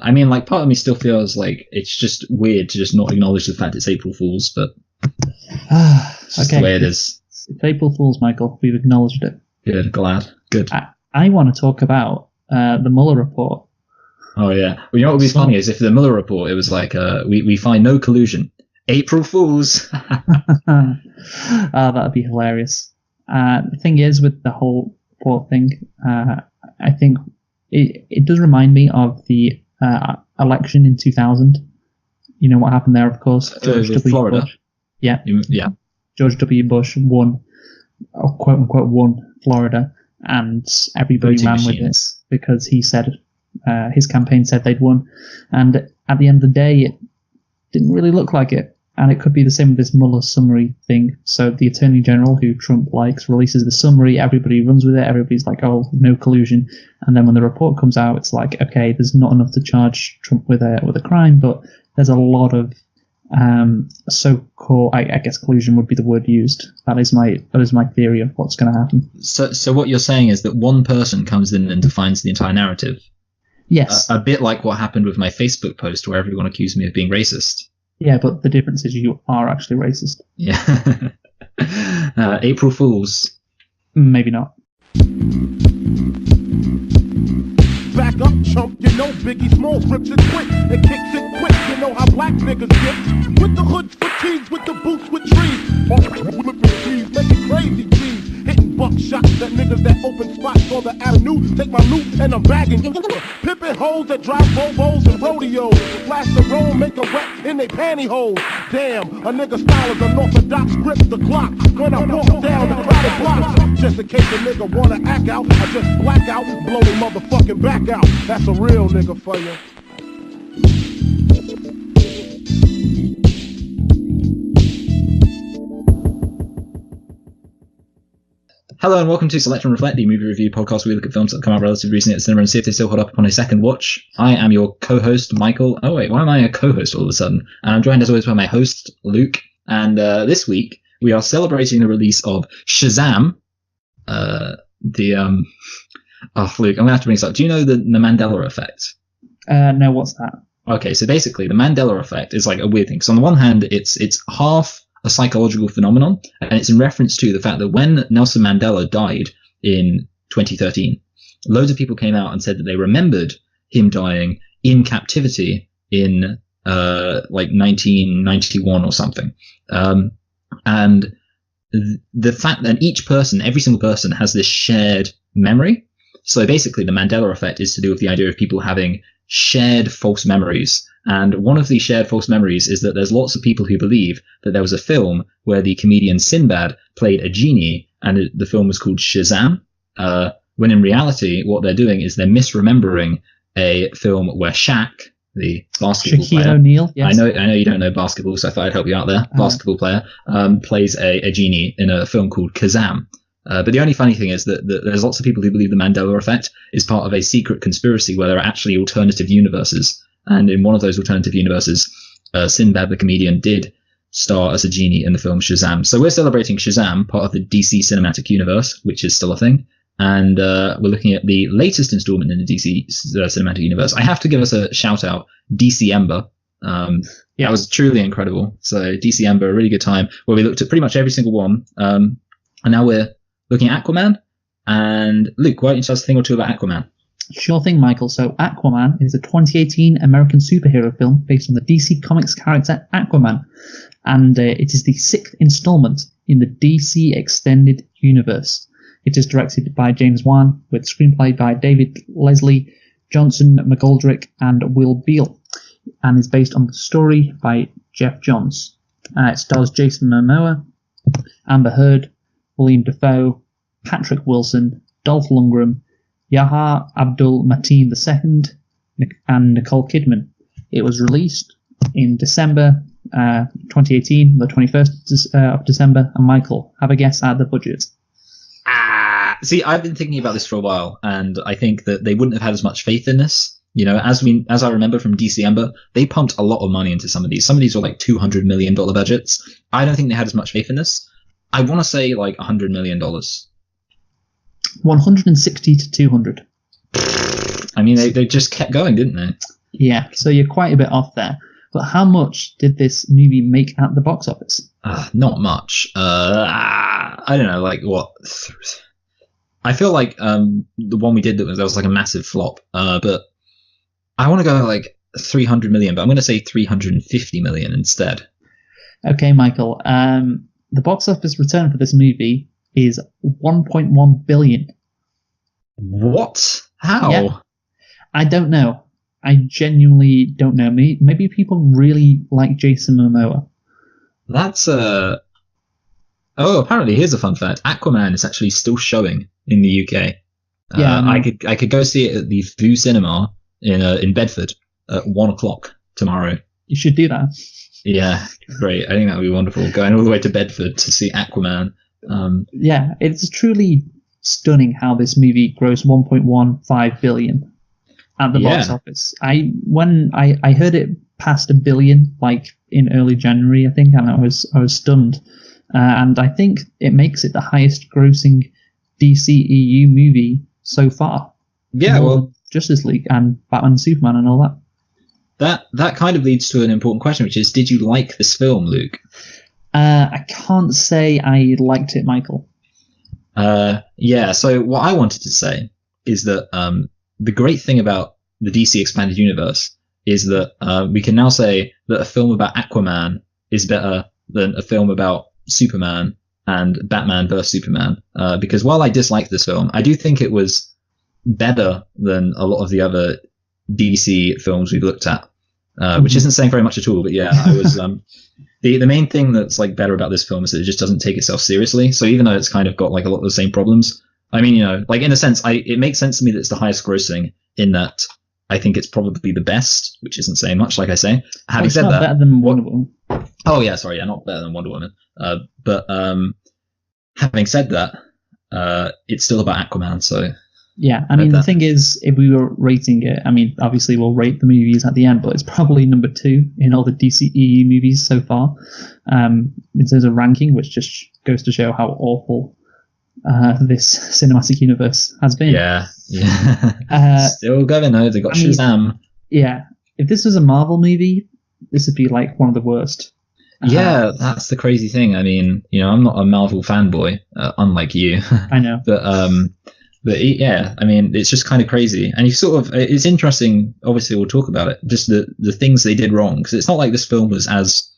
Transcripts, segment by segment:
I mean, like, part of me still feels like it's just weird to just not acknowledge the fact it's April Fool's, but it's just the way it is. It's April Fool's, Michael. We've acknowledged it. Good, glad. Good. I want to talk about the Mueller report. Oh, yeah. Well, you know what would be funny is if the Mueller report, it was like, we find no collusion. April Fools! That'd be hilarious. The thing is, with the whole report thing, I think it does remind me of the election in 2000. You know what happened there, of course. George W. Florida. Bush. Yeah. Yeah. George W. Bush won, or quote unquote, won Florida, and everybody Voting ran machines. with it because he said, his campaign said they'd won. And at the end of the day, it didn't really look like it. And it could be the same with this Mueller summary thing. So the Attorney General, who Trump likes, releases the summary. Everybody runs with it. Everybody's like, oh, no collusion. And then when the report comes out, it's like, okay, there's not enough to charge Trump with a crime, but there's a lot of so-called, I guess collusion would be the word used. That is my theory of what's going to happen. So what you're saying is that one person comes in and defines the entire narrative. Yes. A bit like what happened with my Facebook post where everyone accused me of being racist. Yeah, but the difference is you are actually racist. Yeah. April Fools. Maybe not. Back up, chump, you know Biggie Smalls rips it quick and kicks it quick. You know how black niggas get with the hoods for tees, with the boots with trees. Whipping trees, making crazy cheese. Hitting buckshots at niggas that open spots on the avenue. Take my loot and I'm bagging. Pimping hoes that drive Volvos and rodeos. Flash the roll, make a wreck in they pantyhose. Damn, a nigga style is unorthodox, grips the clock. When I walk down the crowded blocks, just in case a nigga wanna act out, I just black out, blow the motherfucking back out. That's a real nigga for you. Hello and welcome to Select and Reflect, the movie review podcast where we look at films that come out relatively recently at the cinema and see if they still hold up upon a second watch. I am your co-host, Michael. Oh wait, why am I a co-host all of a sudden? And I'm joined as always by my host, Luke. And this week we are celebrating the release of Shazam. Oh, Luke, I'm gonna have to bring this up. Do you know the Mandela effect? No, what's that? Okay, so basically the Mandela effect is like a weird thing. So on the one hand, it's half a psychological phenomenon, and it's in reference to the fact that when Nelson Mandela died in 2013, loads of people came out and said that they remembered him dying in captivity in like 1991 or something. And the fact that every single person has this shared memory. So basically the Mandela effect is to do with the idea of people having shared false memories. And one of these shared false memories is that there's lots of people who believe that there was a film where the comedian Sinbad played a genie, and the film was called Shazam, when in reality what they're doing is they're misremembering a film where Shaq, the basketball Shaquille player, O'Neal, yes. I know you don't know basketball, so I thought I'd help you out there. Basketball player plays a genie in a film called Kazam. But the only funny thing is that there's lots of people who believe the Mandela effect is part of a secret conspiracy where there are actually alternative universes. And in one of those alternative universes, Sinbad the comedian did star as a genie in the film Shazam. So we're celebrating Shazam, part of the DC cinematic universe, which is still a thing. And we're looking at the latest installment in the DC cinematic universe. I have to give us a shout out, DC Ember. That was truly incredible. So DC Ember, a really good time, where we looked at pretty much every single one. And now we're looking at Aquaman. And Luke, why don't you tell us a thing or two about Aquaman? Sure thing, Michael. So Aquaman is a 2018 American superhero film based on the DC Comics character Aquaman. And it is the 6th installment in the DC Extended Universe. It is directed by James Wan, with screenplay by David Leslie, Johnson McGoldrick, and Will Beall, and is based on the story by Jeff Johns. It stars Jason Momoa, Amber Heard, William Dafoe, Patrick Wilson, Dolph Lundgren, Yahya Abdul-Mateen II, and Nicole Kidman. It was released in December 2018, the 21st of December. And Michael, have a guess at the budget. See, I've been thinking about this for a while, and I think that they wouldn't have had as much faith in this. You know, as I remember from DC Ember, they pumped a lot of money into some of these. Some of these were like $200 million budgets. I don't think they had as much faith in this. I want to say like $100 million. 160 to 200. I mean, they just kept going, didn't they? Yeah, so you're quite a bit off there. But how much did this movie make at the box office? Not much. I don't know, like what? I feel like the one we did that was like a massive flop. But I want to go like 300 million, but I'm going to say 350 million instead. Okay, Michael. The box office return for this movie is 1.1 billion. What? How? Yeah. I don't know. I genuinely don't know. Maybe people really like Jason Momoa. That's Oh, apparently, here's a fun fact: Aquaman is actually still showing in the UK. Yeah, I could go see it at the Vue Cinema in Bedford at 1:00 tomorrow. You should do that. Yeah, great. I think that would be wonderful. Going all the way to Bedford to see Aquaman. Yeah, it's truly stunning how this movie grossed 1.15 billion at the box office. When I heard it passed a billion, like in early January, I think, and I was stunned. And I think it makes it the highest grossing DCEU movie so far. Yeah, well, Justice League and Batman and Superman and all that. That kind of leads to an important question, which is, did you like this film, Luke? I can't say I liked it, Michael. Yeah, so what I wanted to say is that the great thing about the DC Expanded Universe is that we can now say that a film about Aquaman is better than a film about Superman and Batman vs Superman. Because while I disliked this film, I do think it was better than a lot of the other DC films we've looked at, which isn't saying very much at all. But yeah, I was the main thing that's like better about this film is that it just doesn't take itself seriously. So even though it's kind of got like a lot of the same problems, I mean, you know, like in a sense, it makes sense to me that it's the highest grossing in that I think it's probably the best, which isn't saying much, like I say. Having said that, better than Wonder Woman. Oh yeah, sorry, yeah, not better than Wonder Woman. But having said that, it's still about Aquaman. So yeah, I mean, the thing is, if we were rating it, I mean, obviously we'll rate the movies at the end, but it's probably number 2 in all the DCEU movies so far, in terms of ranking, which just goes to show how awful this cinematic universe has been. Yeah. Still going though. They got Shazam. Yeah, if this was a Marvel movie, this would be like one of the worst. Yeah, that's the crazy thing. I mean, you know, I'm not a Marvel fanboy, unlike you. I know. But yeah, I mean, it's just kind of crazy. And you sort of, it's interesting, obviously we'll talk about it, just the things they did wrong. Because it's not like this film was as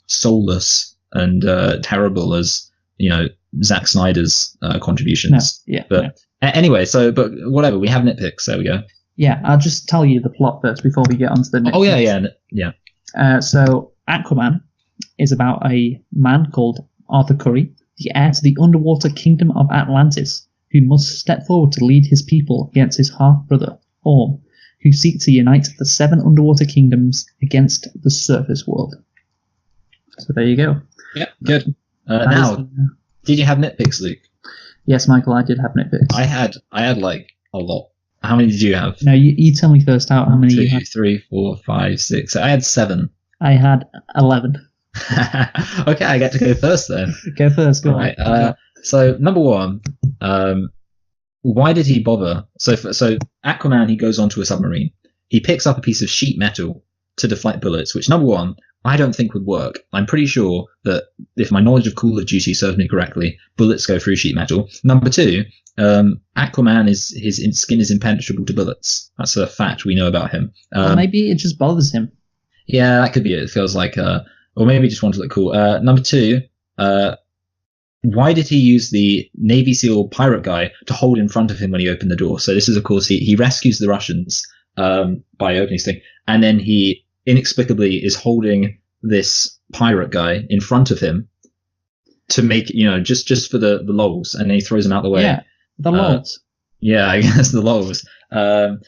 soulless and terrible as, you know, Zack Snyder's contributions. No, yeah. But anyway, but whatever, we have nitpicks, there we go. Yeah, I'll just tell you the plot first before we get onto the nitpicks. Oh, yeah. So Aquaman is about a man called Arthur Curry, the heir to the underwater kingdom of Atlantis, who must step forward to lead his people against his half-brother, Orm, who seek to unite the 7 underwater kingdoms against the surface world. So there you go. Yeah, good. Now, did you have nitpicks, Luke? Yes, Michael, I did have nitpicks. I had like a lot. How many did you have? No, you tell me first how many 2, you had. 3, 4, 5, 6. I had 7. I had 11. Okay, I get to go first then. Go first, go right, on. So, number 1, why did he bother? So Aquaman, he goes onto a submarine. He picks up a piece of sheet metal to deflect bullets, which, number 1, I don't think would work. I'm pretty sure that if my knowledge of Call of Duty serves me correctly, bullets go through sheet metal. Number 2, Aquaman, his skin is impenetrable to bullets. That's a fact we know about him. Or maybe it just bothers him. Yeah, that could be it. It feels like, or maybe he just wanted to look cool. Number 2, why did he use the Navy SEAL pirate guy to hold in front of him when he opened the door? So this is, of course, he rescues the Russians by opening his thing, and then he inexplicably is holding this pirate guy in front of him to make, you know, just for the lols, and then he throws him out the way. Yeah, the lols. Yeah, I guess the lols. And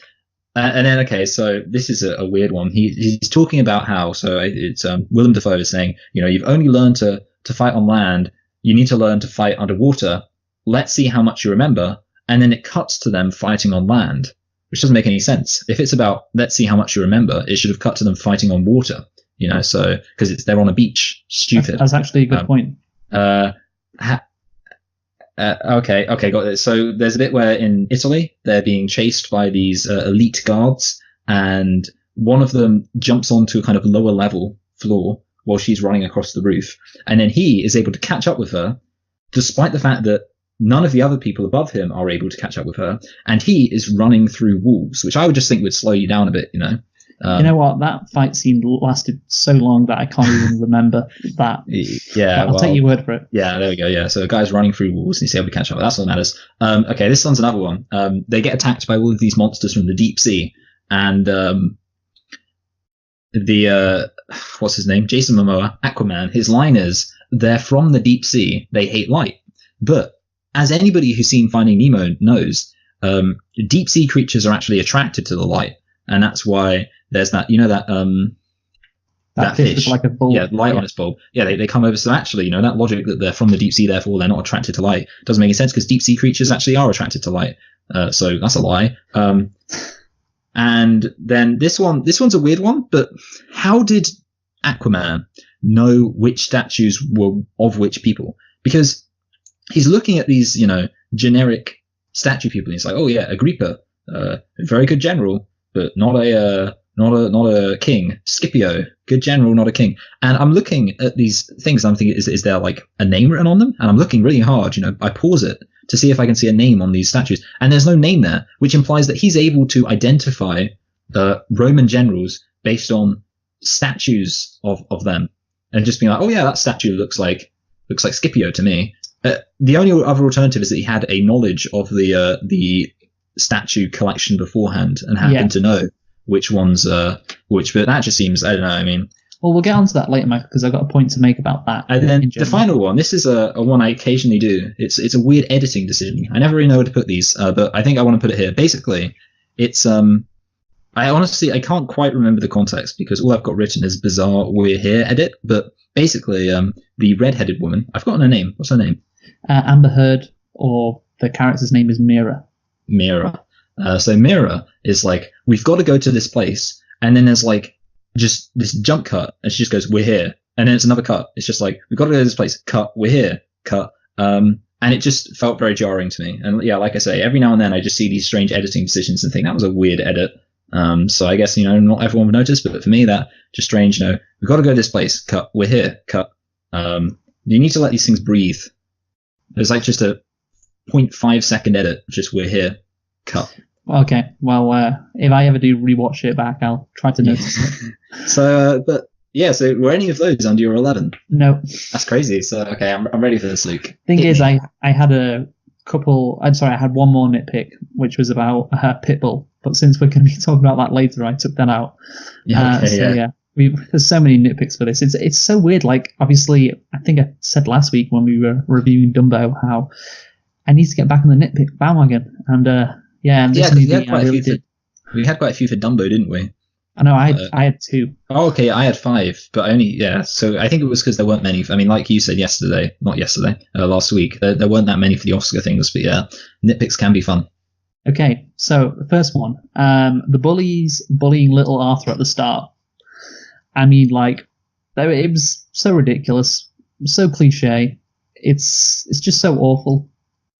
then, okay, so this is a weird one. He's talking about how, so it's Willem Dafoe is saying, you know, you've only learned to fight on land. You need to learn to fight underwater. Let's see how much you remember. And then it cuts to them fighting on land, which doesn't make any sense. If it's about let's see how much you remember, it should have cut to them fighting on water, you know, so because they're on a beach. Stupid. That's actually a good point. Okay, got it. So there's a bit where in Italy they're being chased by these elite guards, and one of them jumps onto a kind of lower level floor while she's running across the roof, and then he is able to catch up with her, despite the fact that none of the other people above him are able to catch up with her, and he is running through walls, which I would just think would slow you down a bit, you know. You know what? That fight scene lasted so long that I can't even remember that. Yeah, I'll take your word for it. Yeah, there we go. Yeah, so a guy's running through walls and he's able to catch up. That's what matters. Okay, this one's another one. They get attacked by all of these monsters from the deep sea, and what's his name? Jason Momoa, Aquaman. His line is, "They're from the deep sea. They hate light." But as anybody who's seen Finding Nemo knows, deep sea creatures are actually attracted to the light, and that's why there's that, you know, that fish with like a bulb. Yeah, light on its bulb. Yeah, they come over. So actually, you know, that logic that they're from the deep sea, therefore they're not attracted to light, doesn't make any sense, because deep sea creatures actually are attracted to light. So that's a lie. And then this one's a weird one, but how did Aquaman know which statues were of which people? Because he's looking at these, you know, generic statue people, and he's like, oh yeah, Agrippa, very good general, but not a king. Scipio, good general, not a king. And I'm looking at these things, and I'm thinking, is there like a name written on them? And I'm looking really hard, you know, I pause it to see if I can see a name on these statues, and there's no name there, which implies that he's able to identify Roman generals based on statues of them, and just being like, oh yeah, that statue looks like Scipio to me. The only other alternative is that he had a knowledge of the statue collection beforehand and happened to know which ones which, but that just seems, I don't know, I mean. Well, we'll get onto that later, Michael, because I've got a point to make about that. And then the final one, this is a one I occasionally do. It's a weird editing decision. I never really know where to put these, but I think I want to put it here. Basically, it's I can't quite remember the context, because all I've got written is bizarre "we're here" edit. But basically, the red-headed woman, I've forgotten her name. What's her name? Amber Heard, or the character's name is Mira. Mira. So Mira is like, we've got to go to this place, and then there's like just this jump cut, and she just goes, "We're here," and then it's another cut. It's just like, we've got to go to this place. Cut. We're here. Cut. And it just felt very jarring to me. And yeah, like I say, every now and then I just see these strange editing decisions and think that was a weird edit. So I guess, you know, not everyone would notice, but for me, that just strange. You know, we've got to go to this place. Cut. We're here. Cut. You need to let these things breathe. There's like just a 0.5 second edit. Just "we're here." Cut. Okay, well, if I ever do rewatch it back, I'll try to notice it. So, but yeah, so were any of those under your 11? No. That's crazy. So, okay, I'm ready for this, Luke. Thing is, I had I had one more nitpick, which was about Pitbull. But since we're going to be talking about that later, I took that out. Yeah, okay, there's so many nitpicks for this. It's so weird. Like, obviously, I think I said last week when we were reviewing Dumbo how I need to get back on the nitpick bandwagon. And this movie, I really did. We had quite a few for Dumbo, didn't we? I know, I had 2. Oh, okay, I had 5, but so I think it was because there weren't many. I mean, like you said last week, there weren't that many for the Oscar things, but yeah, nitpicks can be fun. Okay, so the first one, the bullies bullying little Arthur at the start. I mean, like, it was so ridiculous, so cliche. It's just so awful.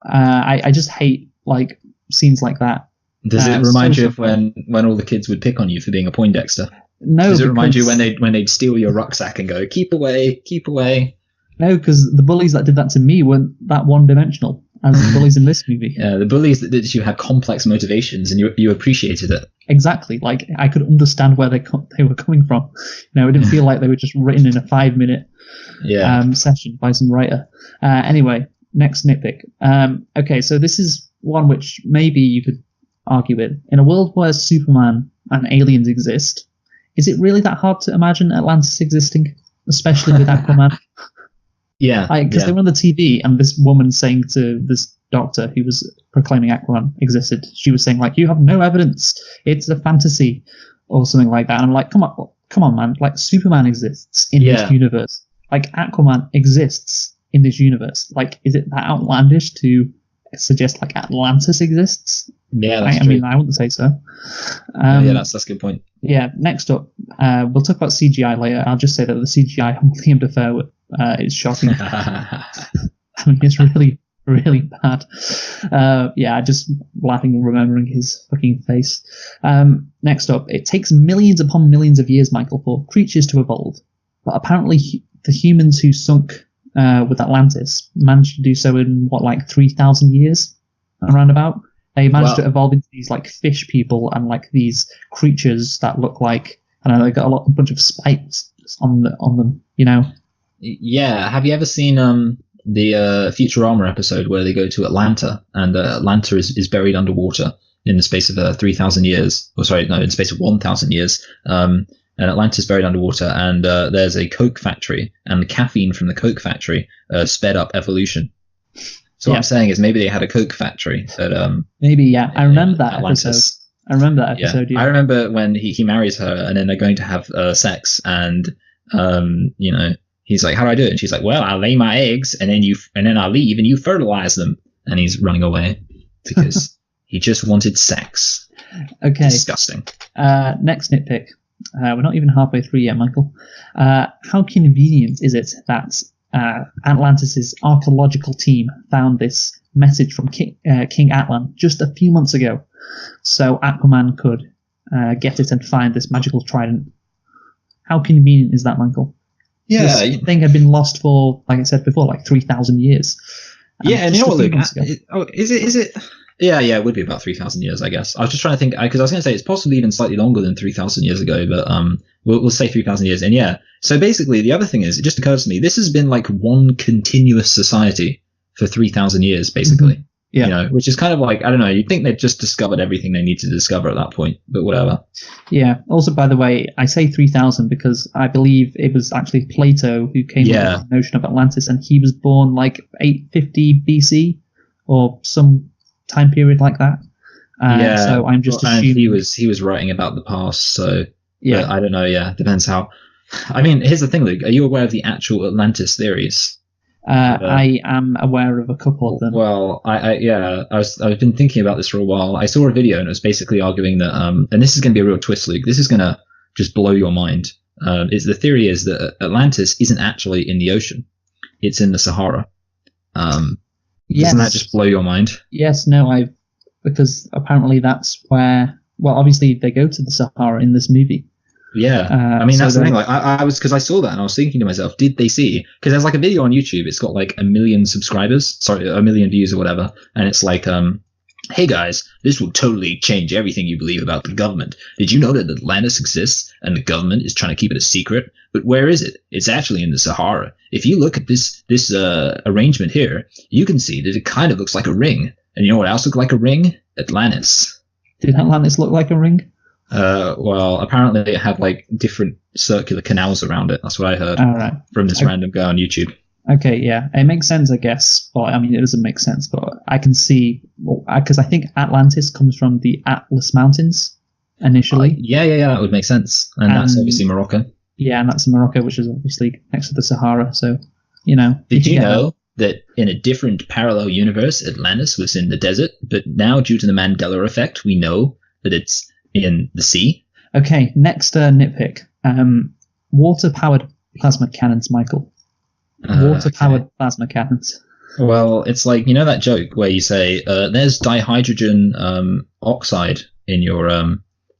I just hate, like, scenes like that. Does it remind you of when all the kids would pick on you for being a Poindexter? No. Does it remind you when they'd steal your rucksack and go, "Keep away, keep away"? No, because the bullies that did that to me weren't that one-dimensional as the bullies in this movie. Yeah, the bullies that did you had complex motivations, and you appreciated it. Exactly. Like, I could understand where they were coming from. You know, it didn't feel like they were just written in a 5-minute session by some writer. Anyway, next nitpick. Okay, so this is one which maybe you could argue with. In a world where Superman and aliens exist, is it really that hard to imagine Atlantis existing, especially with Aquaman? Yeah, because they were on the TV, and this woman saying to this doctor who was proclaiming Aquaman existed, she was saying, like, "You have no evidence, it's a fantasy," or something like that. And I'm like, come on, man! Like, Superman exists in this universe. Like, Aquaman exists in this universe. Like, is it that outlandish to suggest like Atlantis exists? Yeah, that's true. I mean, I wouldn't say so. That's a good point. Yeah, next up, we'll talk about CGI later. I'll just say that the CGI on Liam Dafoe is shocking. I mean, it's really really bad. Yeah, just laughing and remembering his fucking face. Next up, it takes millions upon millions of years, Michael, for creatures to evolve. But apparently the humans who sunk with Atlantis managed to do so in, 3,000 years? Around about? They managed to evolve into these, fish people and, these creatures that look like, I don't know, they got a bunch of spikes on them, you know? Yeah, have you ever seen the Futurama episode where they go to Atlanta, and Atlanta is buried underwater in the space of 3,000 years? Or sorry, no, in the space of 1,000 years. And Atlanta's buried underwater, and there's a Coke factory, and the caffeine from the Coke factory sped up evolution. So what I'm saying is maybe they had a Coke factory at maybe, yeah. I remember that Atlantis. episode. I remember that episode. Yeah. I remember when he marries her, and then they're going to have sex, and you know, he's like, "How do I do it?" And she's like, "Well, I lay my eggs, and then I leave, and you fertilize them." And he's running away because he just wanted sex. Okay. Disgusting. Next nitpick. We're not even halfway through yet, Michael. How convenient is it that Atlantis' archaeological team found this message from King Atlan just a few months ago, so Aquaman could get it and find this magical trident? How convenient is that, Michael? Yeah, this thing had been lost for, like I said before, 3,000 years. Yeah, and you know what, Luke? Is it? Yeah, it would be about 3,000 years, I guess. I was just trying to think, because I was going to say it's possibly even slightly longer than 3,000 years ago, but we'll say 3,000 years. And yeah, so basically the other thing is, it just occurs to me, this has been one continuous society for 3,000 years, basically. Mm-hmm. Yeah. You know, which is kind of I don't know, you'd think they'd just discovered everything they need to discover at that point, but whatever. Yeah. Also, by the way, I say 3,000 because I believe it was actually Plato who came up with the notion of Atlantis, and he was born 850 BC or some time period like that. So I'm just assuming he was writing about the past. So yeah, I don't know. Yeah, depends how. I mean, here's the thing, Luke. Are you aware of the actual Atlantis theories? I am aware of a couple of them. Well, I've been thinking about this for a while. I saw a video and it was basically arguing that, and this is going to be a real twist, Luke. This is going to just blow your mind. The theory is that Atlantis isn't actually in the ocean; it's in the Sahara. Doesn't that just blow your mind? Yes, no, because apparently that's where. Well, obviously they go to the Sahara in this movie. Yeah, I mean, that's the thing. I was, because I saw that and I was thinking to myself, did they see? Because there's a video on YouTube. It's got 1 million subscribers, 1 million views or whatever, and it's hey guys, this will totally change everything you believe about the government. Did you know that Atlantis exists and the government is trying to keep it a secret? But where is it? It's actually in the Sahara. If you look at this arrangement here, you can see that it kind of looks like a ring. And you know what else looked like a ring? Atlantis. Did Atlantis look like a ring? Well, apparently it had different circular canals around it. That's what I heard from this random guy on YouTube. Okay, yeah, it makes sense, I guess. But I mean, it doesn't make sense. But I can see, because I think Atlantis comes from the Atlas Mountains initially. Yeah, that would make sense. And that's obviously Morocco. Yeah, and that's Morocco, which is obviously next to the Sahara. So, you know. Did you know that in a different parallel universe, Atlantis was in the desert, but now due to the Mandela effect, we know that it's in the sea? Okay, next nitpick. Water-powered plasma cannons, Michael. Water-powered plasma cannons. Well, it's that joke where you say, there's dihydrogen oxide in your,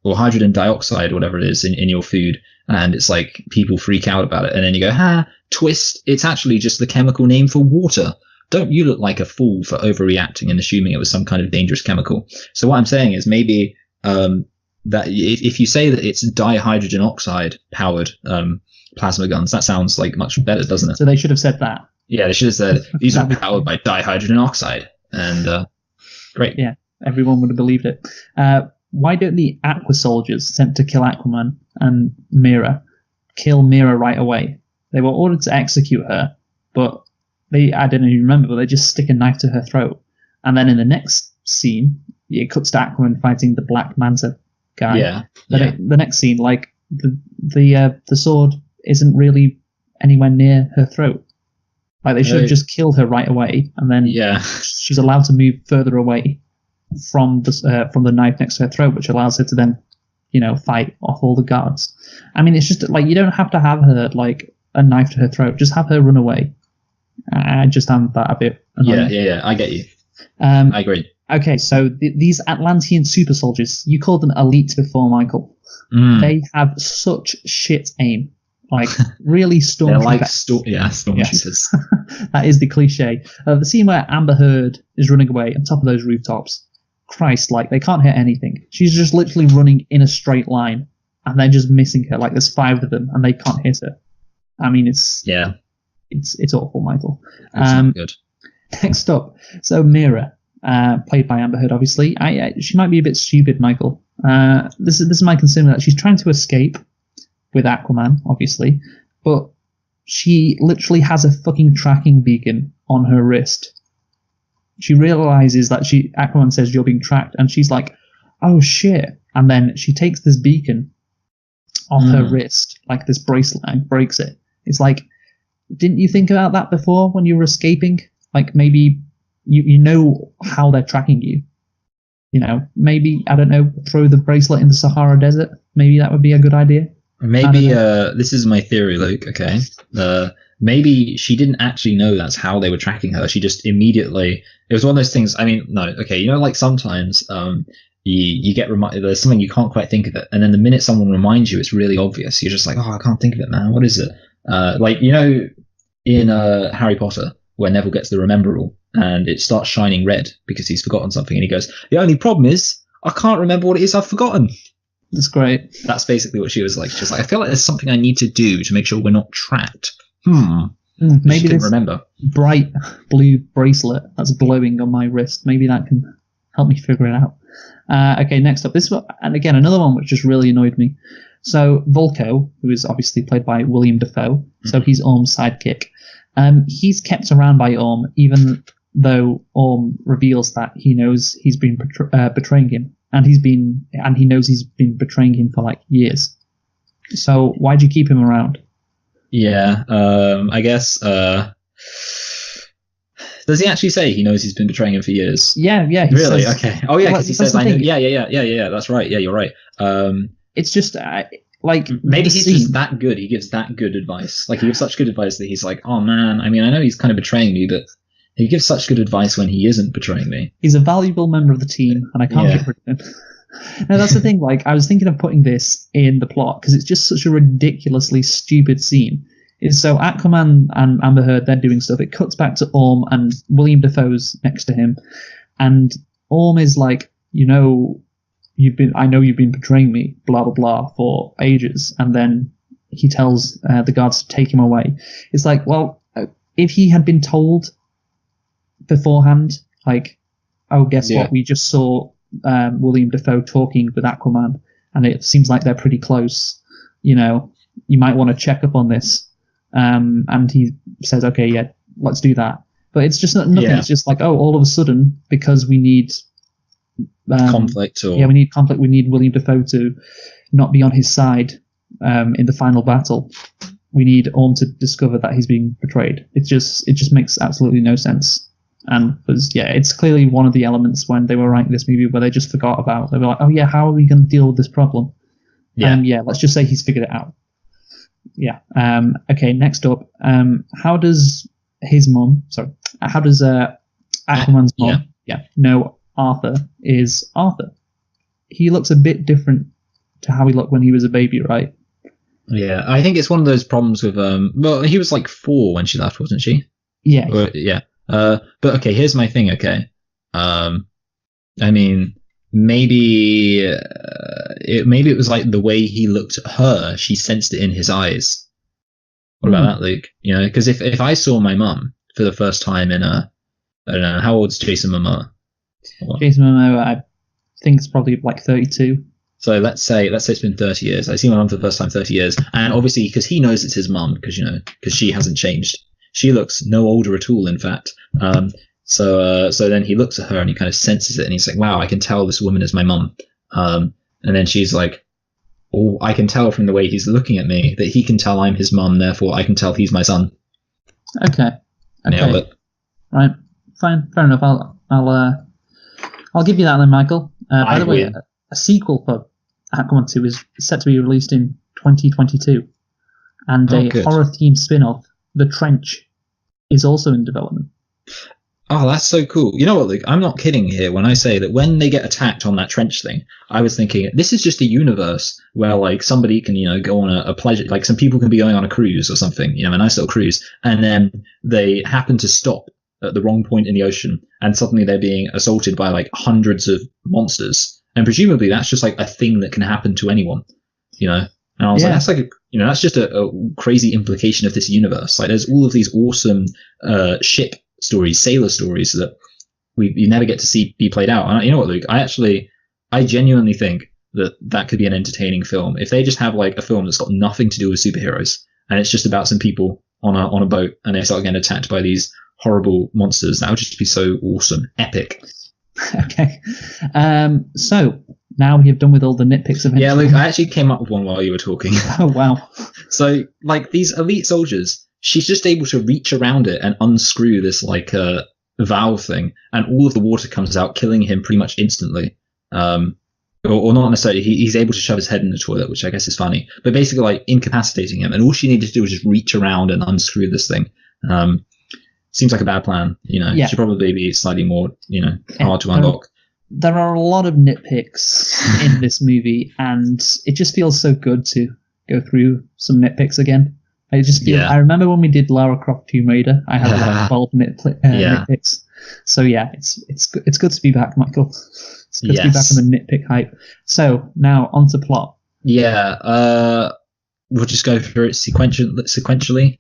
or hydrogen dioxide, whatever it is, in your food, and it's people freak out about it, and then you go, twist, it's actually just the chemical name for water. Don't you look like a fool for overreacting and assuming it was some kind of dangerous chemical? So what I'm saying is maybe that if you say that it's dihydrogen oxide powered plasma guns, that sounds much better, doesn't it? So they should have said that. Yeah, they should have said these are powered by dihydrogen oxide, and great. Yeah, everyone would have believed it. Why don't the Aqua soldiers sent to kill Aquaman and Mera kill Mera right away? They were ordered to execute her, but I don't know if you remember, but they just stick a knife to her throat. And then in the next scene, it cuts to Aquaman fighting the Black Manta guy. Yeah. The next scene, the sword isn't really anywhere near her throat. They should have just killed her right away, and then she's allowed to move further away from the knife next to her throat, which allows her to then, fight off all the guards. I mean, it's just you don't have to have her a knife to her throat. Just have her run away. I just found that a bit annoying. Yeah. I get you. I agree. Okay, so these Atlantean super soldiers, you called them elite before, Michael. They have such shit aim. Like, really stormtroopers. They're like stormtroopers. Yes. That is the cliche. The scene where Amber Heard is running away on top of those rooftops. Christ, like, they can't hit anything. She's just literally running in a straight line, and they're just missing her. Like, there's 5 of them, and they can't hit her. I mean, it's awful, Michael. It's not good. Next up, so Mira, played by Amber Heard, obviously. She might be a bit stupid, Michael. This is my concern with that. She's trying to escape with Aquaman, obviously, but she literally has a fucking tracking beacon on her wrist. She realizes that Aquaman says you're being tracked, and she's like, oh shit. And then she takes this beacon off her wrist, like this bracelet, and breaks it. It's like, didn't you think about that before when you were escaping? Like, maybe you know how they're tracking you. You know, maybe, I don't know, throw the bracelet in the Sahara Desert. Maybe that would be a good idea. Maybe, this is my theory, Luke, okay? Maybe she didn't actually know that's how they were tracking her. She just immediately... It was one of those things... I mean, no, okay, you know, like sometimes you get reminded... There's something you can't quite think of it, and then the minute someone reminds you, it's really obvious. You're just like, oh, I can't think of it, man. What is it? Like, you know, in Harry Potter, where Neville gets the Rememberall, and it starts shining red because he's forgotten something, and he goes, the only problem is, I can't remember what it is I've forgotten. That's great. That's basically what she was like. She was like, I feel like there's something I need to do to make sure we're not trapped. Maybe this remember. Bright blue bracelet that's glowing on my wrist. Maybe that can help me figure it out. Okay, next up. This one, and again, another one which just really annoyed me. So Volko, who is obviously played by William Dafoe, so he's Orm's sidekick. He's kept around by Orm, even though Orm reveals that he knows he's been betraying him. And he knows he's been betraying him for like years. So why'd you keep him around? Yeah, I guess. Does he actually say he knows he's been betraying him for years? Yeah. Really? Says, okay. Oh yeah, because he says, "I know." Yeah. That's right. Yeah, you're right. It's just like maybe he's just that good. He gives that good advice. Like he gives such good advice that he's like, "Oh man, I mean, I know he's kind of betraying me, but." He gives such good advice when he isn't betraying me. He's a valuable member of the team, and I can't get rid of him. No, that's the thing. Like, I was thinking of putting this in the plot because it's just such a ridiculously stupid scene. It's so Aquaman and Amber Heard, they're doing stuff. It cuts back to Orm, and William Dafoe's next to him, and Orm is like, I know you've been betraying me, blah blah blah, for ages, and then he tells the guards to take him away. It's like, well, if he had been told beforehand, like, oh, guess what? We just saw William Dafoe talking with Aquaman, and it seems like they're pretty close. You know, you might want to check up on this. And he says, okay, yeah, let's do that. But it's just nothing. Yeah. It's just like, oh, all of a sudden, because we need conflict, we need conflict. We need William Dafoe to not be on his side in the final battle. We need Orm to discover that he's being betrayed. It just makes absolutely no sense. And it's clearly one of the elements when they were writing this movie where they just forgot about. They were like, oh yeah, how are we going to deal with this problem? Let's just say he's figured it out. Yeah. Okay, next up, how does Aquaman's mom know Arthur is Arthur? He looks a bit different to how he looked when he was a baby, right? Yeah, I think it's one of those problems with well, he was like 4 when she left, wasn't she? Yeah. But okay, here's my thing, okay? I mean, maybe it was like the way he looked at her, she sensed it in his eyes. What about that, Luke? You know, because if I saw my mum for the first time in I don't know, how old's Jason Momoa? Jason Momoa, I think it's probably like 32. So let's say it's been 30 years. I see my mum for the first time 30 years. And obviously, because he knows it's his mum, because she hasn't changed. She looks no older at all, in fact. So then he looks at her and he kind of senses it, and he's like, wow, I can tell this woman is my mum. And then she's like, oh, I can tell from the way he's looking at me that he can tell I'm his mum, therefore I can tell he's my son. Okay. Nailed it. Right. Fine. Fair enough. I'll give you that then, Michael. By the way, a sequel for Aquaman 2 is set to be released in 2022. And a horror-themed spin-off, The Trench, is also in development. Oh, that's so cool. You know what, Luke? I'm not kidding here when I say that when they get attacked on that trench thing, I was thinking, this is just a universe where, like, somebody can, go on a pleasure, like, some people can be going on a cruise or something, a nice little cruise, and then they happen to stop at the wrong point in the ocean, and suddenly they're being assaulted by, like, hundreds of monsters. And presumably that's just, like, a thing that can happen to anyone, And I was like, that's like, that's just a crazy implication of this universe. Like, there's all of these awesome ship stories, sailor stories that you never get to see be played out. And you know what, Luke? I genuinely think that could be an entertaining film if they just have like a film that's got nothing to do with superheroes and it's just about some people on a boat and they start getting attacked by these horrible monsters. That would just be so awesome, epic. Okay, so now we have done with all the nitpicks of. Yeah, Luke, I actually came up with one while you were talking. Oh wow! So like these elite soldiers. She's just able to reach around it and unscrew this like valve thing, and all of the water comes out, killing him pretty much instantly. Or not necessarily. He's able to shove his head in the toilet, which I guess is funny, but basically like incapacitating him. And all she needed to do was just reach around and unscrew this thing. Seems like a bad plan. Yeah. Should probably be slightly more, hard to unlock. There are a lot of nitpicks in this movie, and it just feels so good to go through some nitpicks again. I just feel. I remember when we did Lara Croft Tomb Raider, I had like 12 nitpicks. So yeah, it's good to be back, Michael. It's good to be back on the nitpick hype. So now on to plot. Yeah, we'll just go through it sequentially.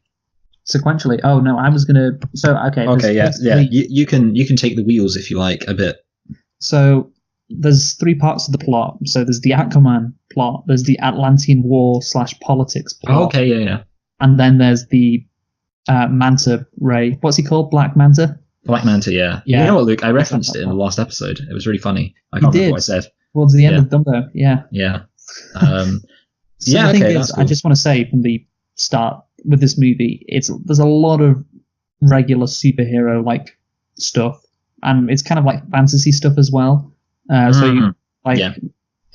Sequentially. Oh no, I was gonna. So okay. Okay, yeah. You can take the wheels if you like a bit. So there's three parts of the plot. So there's the Aquaman plot. There's the Atlantean War / politics plot. Oh, okay, yeah. And then there's the Manta Ray. What's he called? Black Manta? Black Manta, yeah. You know what, Luke? I referenced it in the last episode. It was really funny. I can't remember what I said. Towards the end of Dumbo, yeah. Yeah. The thing is, cool. I just want to say from the start with this movie, there's a lot of regular superhero like stuff, and it's kind of like fantasy stuff as well. So you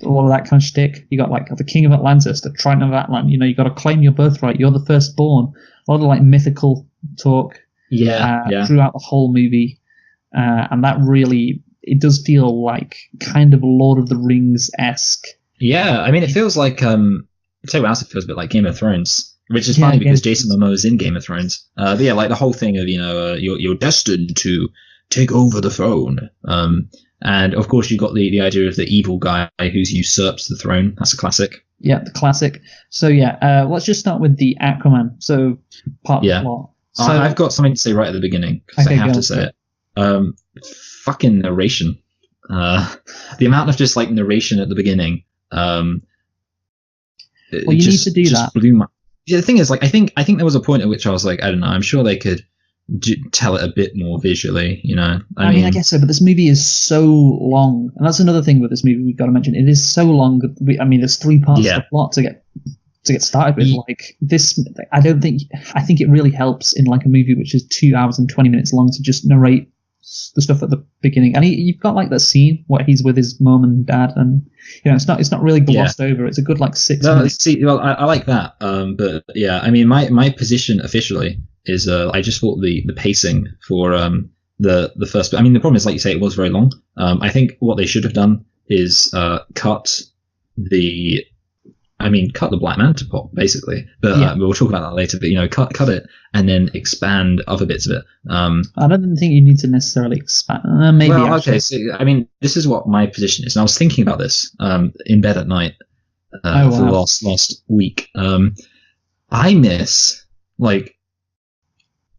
a lot of that kind of shtick. You got like the King of Atlantis, the Triton of Atlant. You got to claim your birthright. You're the firstborn. A lot of like mythical talk. Throughout the whole movie, and that really it does feel like kind of Lord of the Rings-esque. Yeah, I mean it feels like I'll tell you what else it feels a bit like Game of Thrones, which is funny because Jason Momoa is in Game of Thrones. But yeah, like the whole thing of you're destined to take over the throne. And of course, you've got the idea of the evil guy who's usurped the throne. That's a classic. Yeah, the classic. So yeah, let's just start with the Aquaman. So part of the plot. So, I've got something to say right at the beginning because I have to say it. Fucking narration. The amount of just like narration at the beginning. You need to do that. Blew my... Yeah, the thing is, like, I think there was a point at which I was like, I don't know. I'm sure they could tell it a bit more visually. I mean, I guess so. But this movie is so long, and that's another thing with this movie we've got to mention. It is so long. There's three parts of the plot to get started with. Like this, I think it really helps in like a movie which is 2 hours and 20 minutes long to just narrate the stuff at the beginning. And you've got like that scene where he's with his mom and dad, and it's not really glossed over. It's a good like 6 minutes. Well, I like that. But yeah, I mean, my position officially is I just thought the pacing for the first. I mean, the problem is, like you say, it was very long. I think what they should have done is cut the Black Manta plot, basically. But we'll talk about that later. But, cut it and then expand other bits of it. I don't think you need to necessarily expand. Maybe. Well, okay. So, I mean, this is what my position is. And I was thinking about this in bed at night for the last week. I miss, like,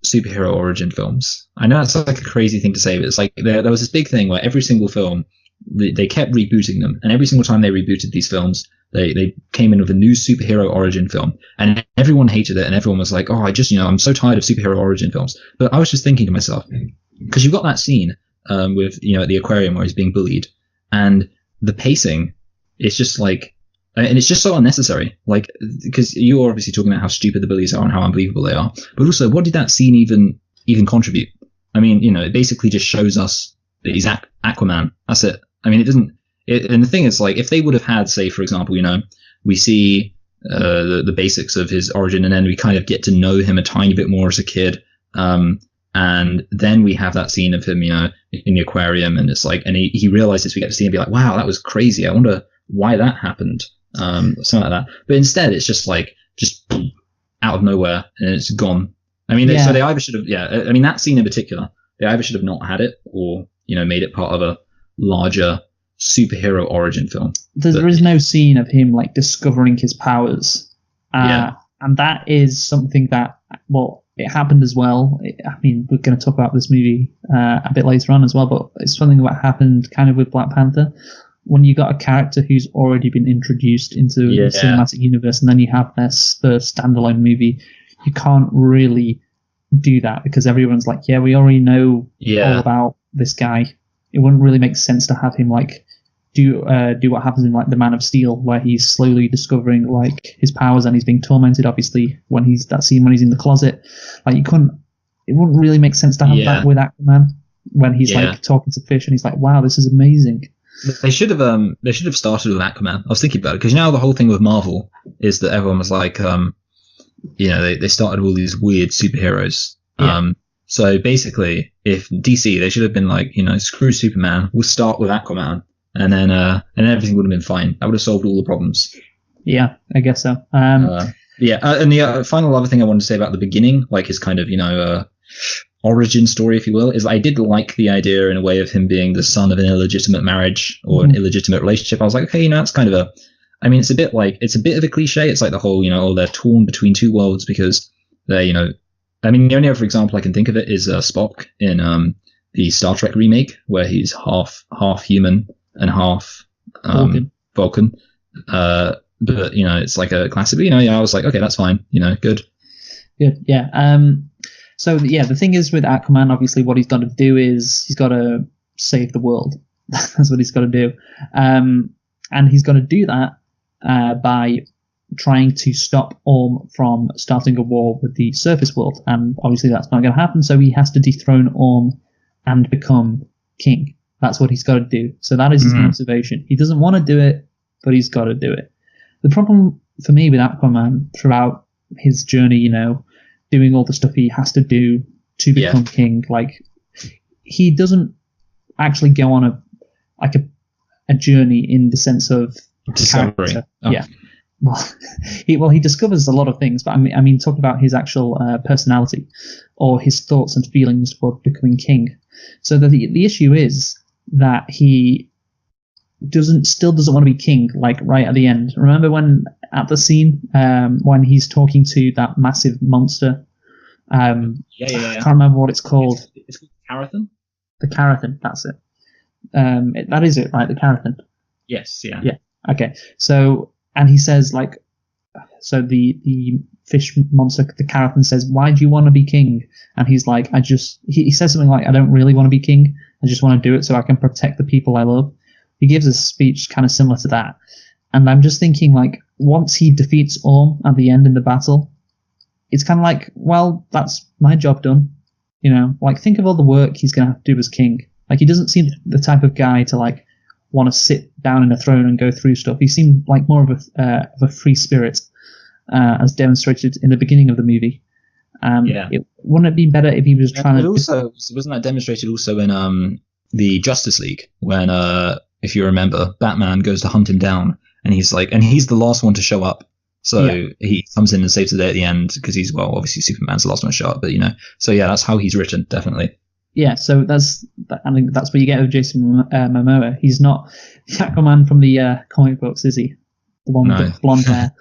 superhero origin films. I know that's like a crazy thing to say, but it's like there was this big thing where every single film, they kept rebooting them. And every single time they rebooted these films, they came in with a new superhero origin film, and everyone hated it, and everyone was like, "Oh, I'm so tired of superhero origin films." But I was just thinking to myself, because you've got that scene with at the aquarium where he's being bullied, and the pacing is just like, and it's just so unnecessary. Like, because you're obviously talking about how stupid the bullies are and how unbelievable they are, but also, what did that scene even contribute? I mean, it basically just shows us that he's Aquaman. That's it. I mean, it doesn't. And the thing is, like, if they would have had, say, for example, we see the basics of his origin, and then we kind of get to know him a tiny bit more as a kid, And then we have that scene of him, in the aquarium, and it's like, and he realizes, we get to see him be like, wow, that was crazy. I wonder why that happened. Something like that. But instead, it's just out of nowhere, and it's gone. I mean, so they either should have, I mean, that scene in particular, they either should have not had it, or, made it part of a larger superhero origin film. There is no scene of him like discovering his powers. And that is something that, it happened as well. I mean, we're going to talk about this movie a bit later on as well, but it's something that happened kind of with Black Panther. When you got a character who's already been introduced into the cinematic universe, and then you have their first standalone movie, you can't really do that because everyone's like, we already know all about this guy. It wouldn't really make sense to have him like do what happens in like The Man of Steel, where he's slowly discovering like his powers and he's being tormented. Obviously, when he's in the closet, like it wouldn't really make sense to have that with Aquaman when he's like talking to fish and he's like, wow, this is amazing. They should have started with Aquaman. I was thinking about it because the whole thing with Marvel is that everyone was like, they started all these weird superheroes. So basically, if DC, they should have been like, screw Superman, we'll start with Aquaman, and then everything would have been fine. That would have solved all the problems. Yeah, I guess so. And the final other thing I wanted to say about the beginning, like his kind of, origin story, if you will, is I did like the idea in a way of him being the son of an illegitimate marriage or an illegitimate relationship. I was like, okay, that's kind of it's a bit of a cliche. It's like the whole, they're torn between two worlds because they're, I mean, the only other example I can think of it is Spock in the Star Trek remake, where he's half human and half Vulcan. But it's like a classic. I was like, okay, that's fine. Good. Good. Yeah. So the thing is with Aquaman, obviously, what he's got to do is he's got to save the world. That's what he's got to do, and he's got to do that by trying to stop Orm from starting a war with the surface world, and obviously that's not going to happen. So he has to dethrone Orm and become king. That's what he's got to do. So that is his motivation. He doesn't want to do it, but he's got to do it. The problem for me with Aquaman throughout his journey, doing all the stuff he has to do to become king, like he doesn't actually go on a journey in the sense of discovery. Yeah. Well, he discovers a lot of things, but I mean, talk about his actual personality or his thoughts and feelings toward becoming king. So the issue is that he still doesn't want to be king, like right at the end. Remember when at the scene when he's talking to that massive monster? I can't remember what it's called. It's called Carathan? The Carathan, that's it. That is it, right? The Carathan. Yes, yeah. Yeah. Okay. So, and he says the fish monster, the Carathan, says, "Why do you want to be king?" And he's like, he says something like, "I don't really want to be king. I just want to do it so I can protect the people I love." He gives a speech kind of similar to that. And I'm just thinking, like, once he defeats Orm at the end in the battle, it's kind of like, well, that's my job done. Like, think of all the work he's going to have to do as king. Like, he doesn't seem the type of guy to, like, want to sit down in a throne and go through stuff. He seemed like more of a free spirit, as demonstrated in the beginning of the movie. Wouldn't it be better if he was trying to... Also, wasn't that demonstrated also in the Justice League when, if you remember, Batman goes to hunt him down, and he's the last one to show up. So he comes in and saves the day at the end because he's, obviously Superman's the last one to show up, but so that's how he's written, definitely. Yeah, so I think that's what you get with Jason Momoa. He's not the Aquaman from the comic books, is he? The one with the blonde hair.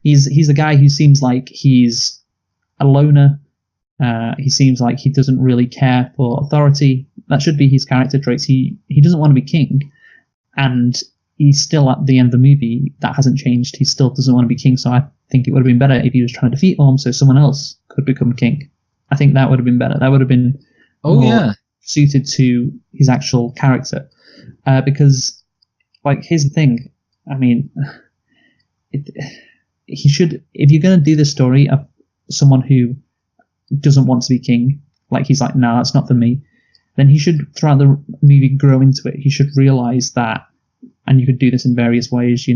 He's a guy who seems like he's a loner. He seems like he doesn't really care for authority. That should be his character traits. He doesn't want to be king, and he's still at the end of the movie. That hasn't changed. He still doesn't want to be king. So I think it would have been better if he was trying to defeat Orm so someone else could become king. I think that would have been better. That would have been suited to his actual character. Because, like, here's the thing. I mean, he should, if you're going to do this story of someone who doesn't want to be king, like he's like, no, that's not for me, then he should, throughout the movie, grow into it. He should realize that, and you could do this in various ways,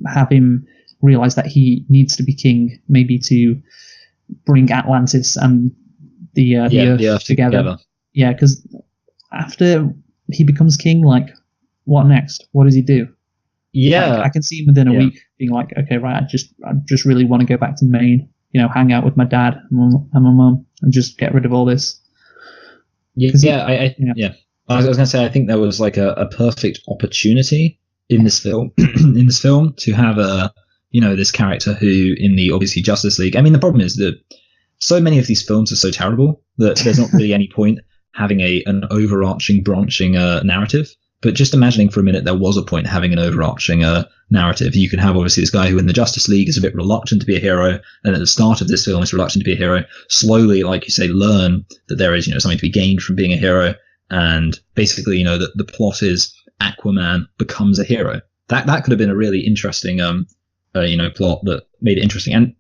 have him realize that he needs to be king, maybe to bring Atlantis and the Earth together. Yeah, because after he becomes king, like, what next? What does he do? Yeah, like, I can see him within a week being like, okay, right, I just really want to go back to Maine, hang out with my dad and my mum and just get rid of all this. I was going to say, I think there was like a perfect opportunity in this film, to have this character who in the obviously Justice League. I mean, the problem is that so many of these films are so terrible that there's not really any point having an overarching, branching narrative. But just imagining for a minute there was a point having an overarching narrative. You can have obviously this guy who in the Justice League is a bit reluctant to be a hero, and at the start of this film is reluctant to be a hero. Slowly, like you say, learn that there is something to be gained from being a hero, and basically the plot is Aquaman becomes a hero. That could have been a really interesting plot that made it interesting. And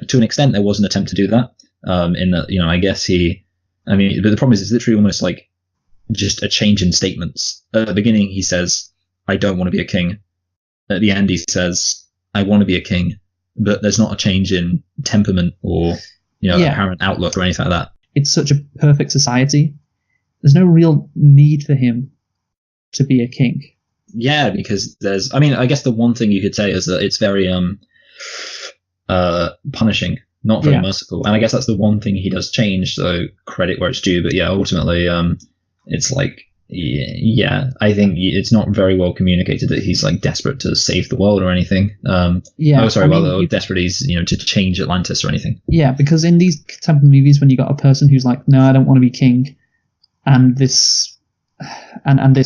to an extent there was an attempt to do that. In that I guess but the problem is it's literally almost like just a change in statements. At the beginning, he says, I don't want to be a king. At the end, he says, I want to be a king. But there's not a change in temperament or, apparent outlook or anything like that. It's such a perfect society. There's no real need for him to be a king. Yeah, because I guess the one thing you could say is that it's very punishing, not very merciful. And I guess that's the one thing he does change, so credit where it's due. But ultimately, it's like, I think it's not very well communicated that he's like desperate to save the world or anything. Desperate he's to change Atlantis or anything. Yeah, because in these type of movies, when you got a person who's like, no, I don't want to be king, and this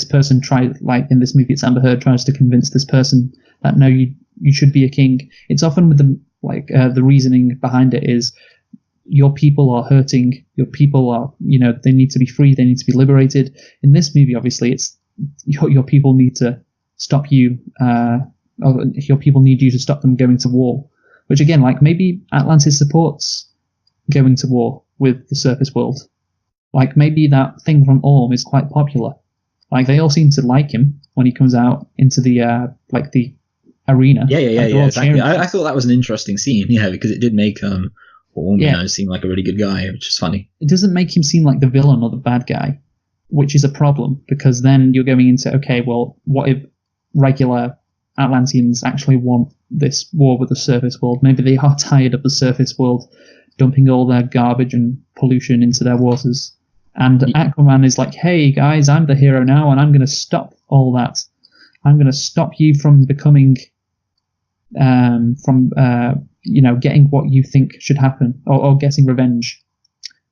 person tries, like in this movie, it's Amber Heard tries to convince this person that no, you should be a king. It's often with the reasoning behind it is, your people are hurting. Your people are, they need to be free. They need to be liberated. In this movie, obviously, it's your people need to stop you. Or your people need you to stop them going to war. Which again, like maybe Atlantis supports going to war with the surface world. Like maybe that thing from Orm is quite popular. Like they all seem to like him when he comes out into the the arena. Yeah, exactly. I thought that was an interesting scene. Yeah, because it did make Orm, seem like a really good guy, which is funny. It doesn't make him seem like the villain or the bad guy, which is a problem, because then you're going into, okay, well, what if regular Atlanteans actually want this war with the surface world? Maybe they are tired of the surface world dumping all their garbage and pollution into their waters. And Aquaman is like, hey, guys, I'm the hero now, and I'm going to stop all that. I'm going to stop you from becoming... getting what you think should happen, or getting revenge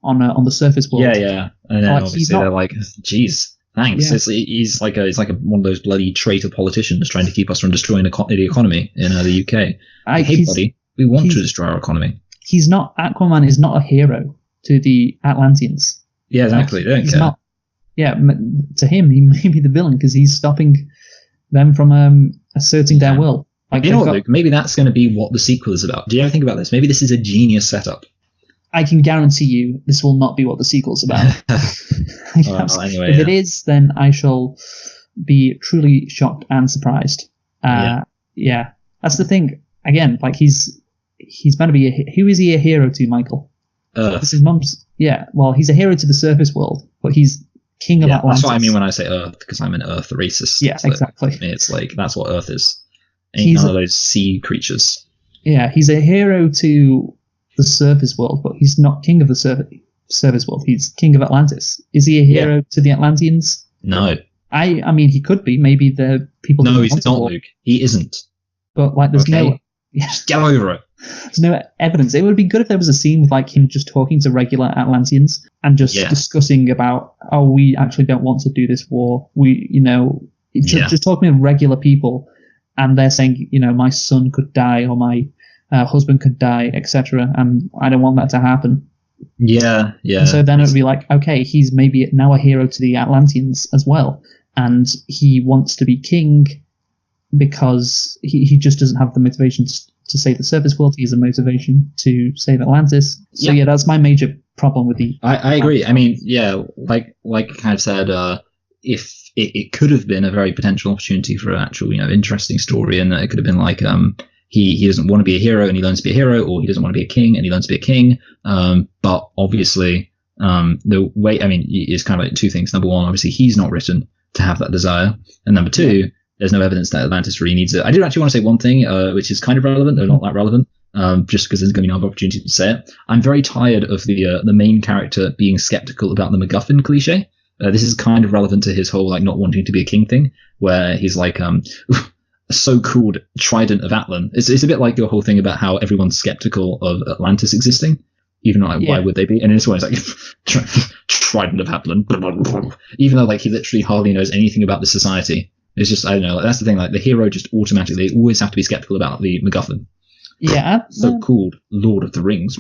on the surface world. Yeah. And then obviously they're like, geez, thanks. Yeah. He's like one of those bloody traitor politicians trying to keep us from destroying the economy in the UK. Hey, buddy, we want to destroy our economy. Aquaman is not a hero to the Atlanteans. Yeah, exactly. They don't care. Not, to him, he may be the villain because he's stopping them from asserting their will. Like, Luke? Maybe that's going to be what the sequel is about. Do you ever think about this? Maybe this is a genius setup. I can guarantee you this will not be what the sequel's about. Anyway, if it is, then I shall be truly shocked and surprised. That's the thing. Again, like he's meant to be who is he a hero to, Michael? Earth. This is Mum's. Yeah, well, he's a hero to the surface world, but he's king of Atlantis. That's what I mean when I say Earth, because I'm an Earth racist. Yeah, exactly. It's like that's what Earth is. Ain't none of those sea creatures. Yeah, he's a hero to the surface world, but he's not king of the surface world. He's king of Atlantis. Is he a hero to the Atlanteans? No. I mean, he could be. Maybe the people... No, he's not, Luke. He isn't. But, like, there's no... Just get over it. There's no evidence. It would be good if there was a scene with, like, him just talking to regular Atlanteans and just discussing about, we actually don't want to do this war. Just talking to regular people... And they're saying, my son could die or my husband could die, etc. And I don't want that to happen. Yeah. And so then it would be like, okay, he's maybe now a hero to the Atlanteans as well. And he wants to be king because he just doesn't have the motivation to save the surface world. He has a motivation to save Atlantis. So that's my major problem with the... I agree. I mean, like I kind of said, if it could have been a very potential opportunity for an actual, interesting story, and it could have been like he doesn't want to be a hero and he learns to be a hero, or he doesn't want to be a king and he learns to be a king. But obviously, The way, I mean, it's kind of like two things. Number one, obviously, he's not written to have that desire, and number two, there's no evidence that Atlantis really needs it. I do actually want to say one thing, which is kind of relevant, though not that relevant. Just because there's going to be another opportunity to say it. I'm very tired of the main character being skeptical about the MacGuffin cliche. This is kind of relevant to his whole like not wanting to be a king thing, where he's like a so-called Trident of Atlan. It's a bit like your whole thing about how everyone's skeptical of Atlantis existing, even though like why would they be? And in this one, it's like Trident of Atlan, even though like he literally hardly knows anything about the society. It's just I don't know. Like, that's the thing. Like the hero just automatically they always have to be skeptical about the MacGuffin. Yeah, so-called Lord of the Rings.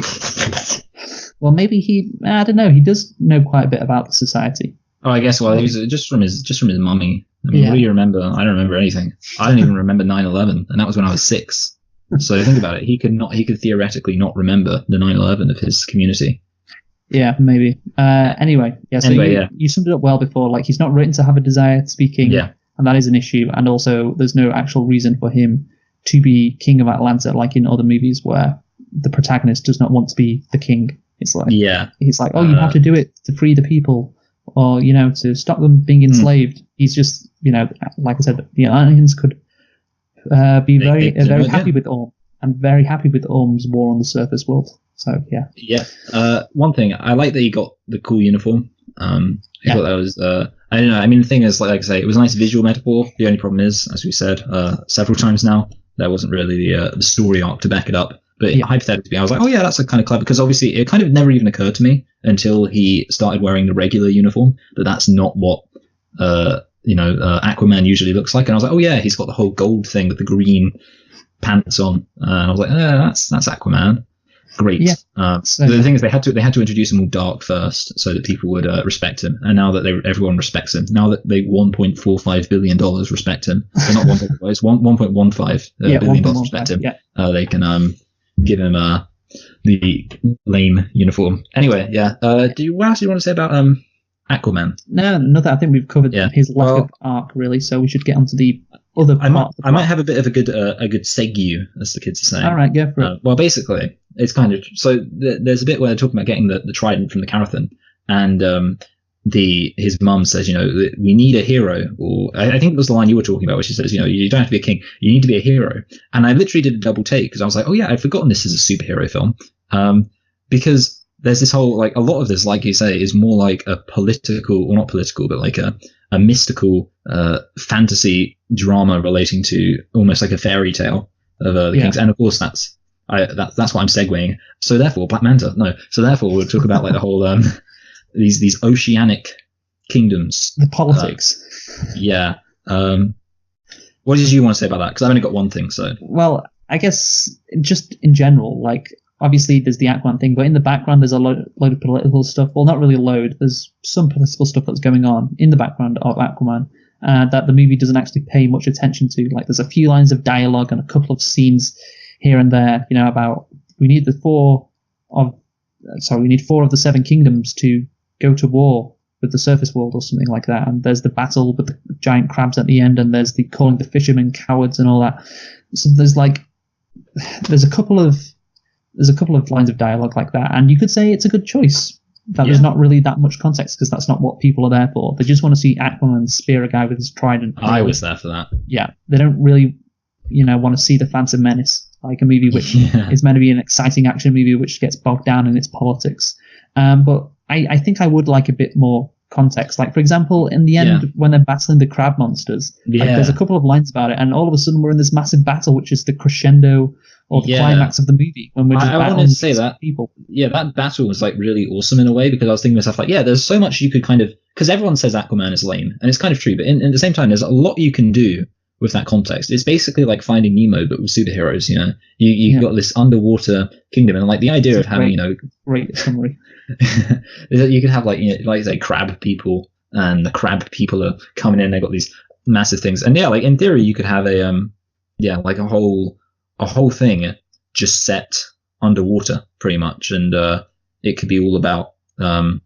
Well, maybe I don't know. He does know quite a bit about the society. Oh, I guess. Well, he was just from his mummy. I mean, what do you remember? I don't remember anything. I don't even remember 9/11, and that was when I was 6. So think about it. He could theoretically not remember the 9/11 of his community. Yeah, maybe. Anyway, you summed it up well before. Like he's not written to have a desire to be king, and that is an issue. And also, there's no actual reason for him to be king of Atlanta, like in other movies where the protagonist does not want to be the king. It's like, he's like, oh, you have to do it to free the people, or to stop them being enslaved. He's just, like I said, the Atlanteans could be very happy with Orm, and very happy with Orm's war on the surface world. So one thing I like that he got the cool uniform. I thought that was I don't know. I mean, the thing is, like I say, it was a nice visual metaphor. The only problem is, as we said several times now, there wasn't really the story arc to back it up. But hypothetically, I was like, oh yeah, that's kind of clever, because obviously it kind of never even occurred to me until he started wearing the regular uniform that that's not what Aquaman usually looks like. And I was like, oh yeah, he's got the whole gold thing with the green pants on. And I was like, that's Aquaman. Great. Yeah. The thing is, they had to introduce him all dark first so that people would respect him. And now that everyone respects him, now that they $1.45 billion respect him, so not 1.5, it's $1.15 billion respect him. They can give him the lame uniform. Anyway, what else do you want to say about Aquaman? No, nothing. I think we've covered his lack of arc, really. So we should get onto the other part. I might have a bit of a good segue, as the kids are saying. All right, go for it. Well, basically, it's kind of so. There's a bit where they're talking about getting the trident from the Carathan, and his mum says, we need a hero, or I think it was the line you were talking about, where she says, you don't have to be a king, you need to be a hero. And I literally did a double take because I was like, oh yeah, I'd forgotten this is a superhero film, because there's this whole like a lot of this, like you say, is more like a political, or not political, but like a mystical fantasy drama relating to almost like a fairy tale of the kings, and of course that's what I'm segueing. So therefore, Black Manta. No. So therefore, we'll talk about like the whole these oceanic kingdoms, the politics. What did you want to say about that? Because I've only got one thing. So well, I guess just in general, like obviously there's the Aquaman thing, but in the background there's a load of political stuff. Well, not really a load. There's some political stuff that's going on in the background of Aquaman that the movie doesn't actually pay much attention to. Like there's a few lines of dialogue and a couple of scenes here and there, about we need 4 of the 7 kingdoms to go to war with the surface world or something like that. And there's the battle with the giant crabs at the end, and there's the calling the fishermen cowards and all that. So there's a couple of lines of dialogue like that, and you could say it's a good choice. That there's not really that much context, because that's not what people are there for. They just want to see Aquaman spear a guy with his trident. I was there for that. Yeah, they don't really, want to see the Phantom Menace, like a movie which is meant to be an exciting action movie which gets bogged down in its politics. But I think I would like a bit more context. Like, for example, in the end, when they're battling the crab monsters, there's a couple of lines about it, and all of a sudden we're in this massive battle, which is the crescendo or the climax of the movie, when we're just battling wanted to say that people. Yeah, that battle was like really awesome in a way, because I was thinking to myself, like, there's so much you could kind of, because everyone says Aquaman is lame, and it's kind of true, but in the same time, there's a lot you can do with that context. It's basically like Finding Nemo, but with superheroes. You've got this underwater kingdom, and like the idea of having great summary. You can have like like say crab people, and the crab people are coming in. They've got these massive things, and like in theory, you could have like a whole thing just set underwater pretty much, and it could be all about the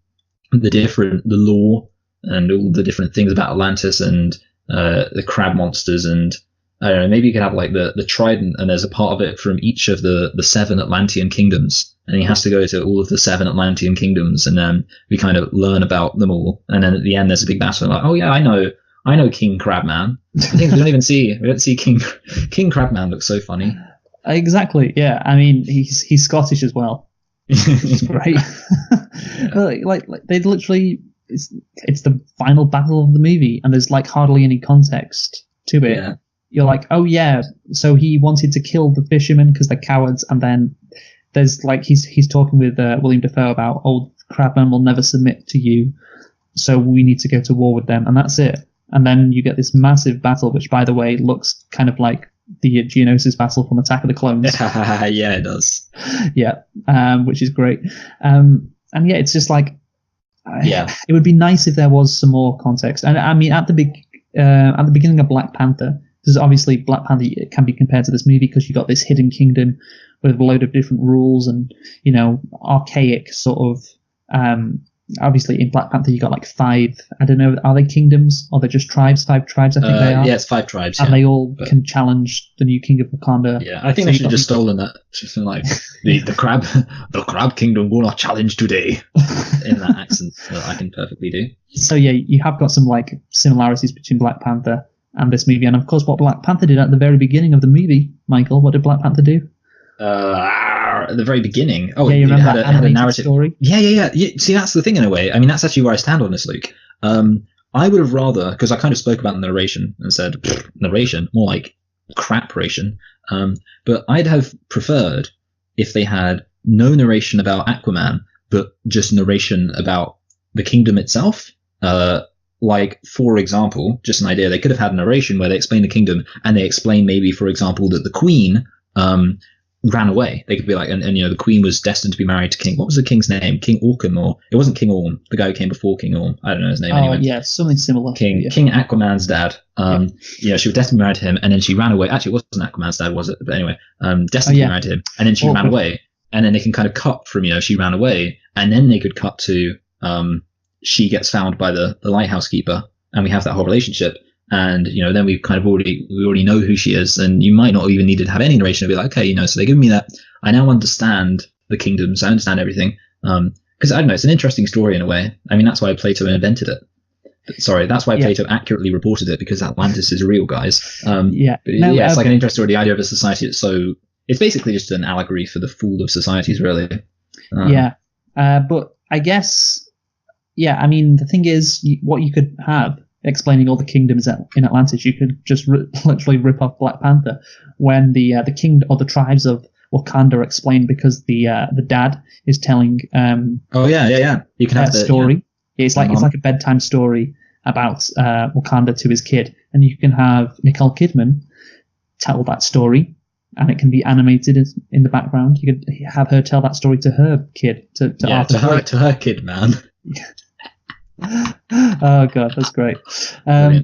law and all the different things about Atlantis and the crab monsters and I don't know, maybe you could have like the trident, and there's a part of it from each of the 7 Atlantean kingdoms, and he has to go to all of the 7 Atlantean kingdoms, and then we kind of learn about them all, and then at the end there's a big battle. Like, oh yeah, I know King Crabman. I think we don't see King Crabman. Looks so funny. Exactly. Yeah. I mean, he's Scottish as well. It's great. like they literally, it's the final battle of the movie, and there's like hardly any context to it. Yeah. You're like, oh yeah, so he wanted to kill the fishermen because they're cowards, and then there's like he's talking with William Dafoe about, oh, Crabman will never submit to you, so we need to go to war with them, and that's it. And then you get this massive battle, which, by the way, looks kind of like the Geonosis battle from Attack of the Clones. Yeah, it does. Yeah, which is great. And yeah, it's just like, it would be nice if there was some more context. And I mean, at the beginning of Black Panther, because obviously Black Panther can be compared to this movie because you got this hidden kingdom with a load of different rules and, you know, archaic sort of. Obviously, in Black Panther, you got like 5. I don't know, are they kingdoms or they're just tribes? 5 tribes, I think they are. Yeah, it's 5 tribes. And they all can challenge the new king of Wakanda. Yeah, I think they should have just stolen that. Just like the crab kingdom will not challenge today, in that accent that I can perfectly do. So yeah, you have got some like similarities between Black Panther and this movie, and of course, what Black Panther did at the very beginning of the movie, Michael. What did Black Panther do? At the very beginning. Oh, yeah, you remember it had a narrative story? Yeah. See, that's the thing in a way. I mean, that's actually where I stand on this, Luke. I would have rather, because I kind of spoke about the narration and said, narration, more like crap-ration. But I'd have preferred if they had no narration about Aquaman, but just narration about the kingdom itself. Like, for example, just an idea, they could have had a narration where they explain the kingdom, and they explain maybe, for example, that the queen ran away. They could be like, and you know, the queen was destined to be married to King. What was the king's name? King Orcam, or it wasn't King Orm. The guy who came before King Orm. I don't know his name anyway. Oh yeah, something similar. King Aquaman's dad. Yeah, she was destined to be married to him, and then she ran away. Actually, it wasn't Aquaman's dad, was it? But anyway, destined to be married to him, and then she ran away. And then they can kind of cut from, you know, she ran away, and then they could cut to she gets found by the lighthouse keeper, and we have that whole relationship. And, you know, then we already know who she is, and you might not even need to have any narration. It'll be like, okay, you know, so they give me that. I now understand the kingdoms. I understand everything. Because I don't know, it's an interesting story in a way. I mean, that's why Plato invented it. That's why Plato accurately reported it, because Atlantis is real, guys. It's like an interesting story. The idea of a society that's so, it's basically just an allegory for the fool of societies, really. But I guess, I mean, the thing is, what you could have explaining all the kingdoms in Atlantis, you could just literally rip off Black Panther when the king or the tribes of Wakanda are explained, because the dad is telling you can have that story. It's like a bedtime story about Wakanda to his kid, and you can have Nicole Kidman tell that story, and it can be animated in the background. You could have her tell that story to her kid, to Arthur. To her kid, man. Oh god, that's great. So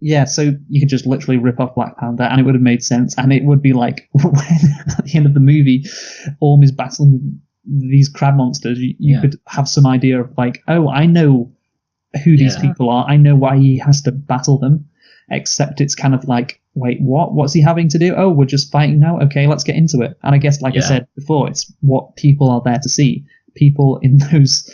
you could just literally rip off Black Panther, and it would have made sense. And it would be like, when at the end of the movie, Orm is battling these crab monsters, you could have some idea of like, oh, I know who these people are. I know why he has to battle them. Except it's kind of like, wait, what? What's he having to do? Oh, we're just fighting now? Okay, let's get into it. And I guess, like I said before, it's what people are there to see. People in those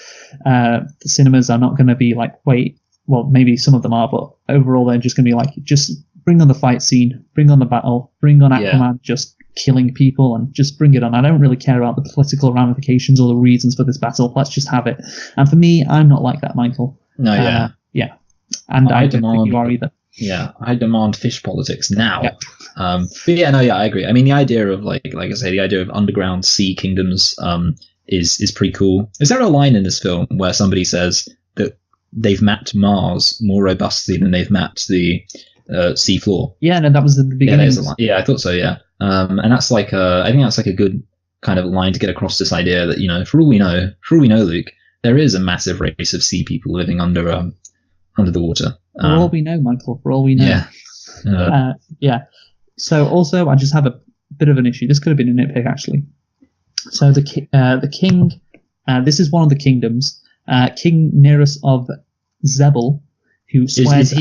cinemas are not going to be like, wait, well, maybe some of them are, but overall they're just going to be like, just bring on the fight scene, bring on the battle, bring on Aquaman just killing people, and just bring it on. I don't really care about the political ramifications or the reasons for this battle. Let's just have it. And for me, I'm not like that, Michael. No, And I don't think you are either. Yeah, I demand fish politics now. Yep. I agree. I mean, the idea of like I say, the idea of underground sea kingdoms is pretty cool. Is there a line in this film where somebody says that they've mapped Mars more robustly than they've mapped the sea floor? Yeah, no, that was at the beginning. I thought so. Yeah, and that's like I think that's like a good kind of line to get across this idea that, you know, for all we know, Luke, there is a massive race of sea people living under the water. For all we know, Michael. For all we know. Yeah. So also, I just have a bit of an issue. This could have been a nitpick, actually. So the king, this is one of the kingdoms, King Nereus of Zebul, who swears...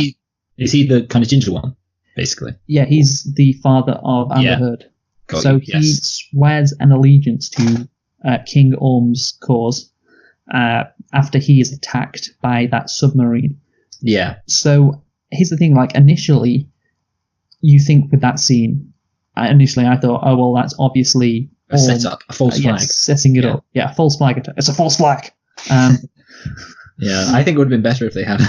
Is he the kind of ginger one? basically. Yeah, he's the father of Amber Heard. Got so you, he yes. swears an allegiance to King Orm's cause after he is attacked by that submarine. Yeah. So here's the thing, like, initially, you think with that scene, initially I thought, oh, well, that's obviously A setup, a false flag. Setting it up. Yeah, false flag attack. It's a false flag. Yeah, I think it would have been better if they had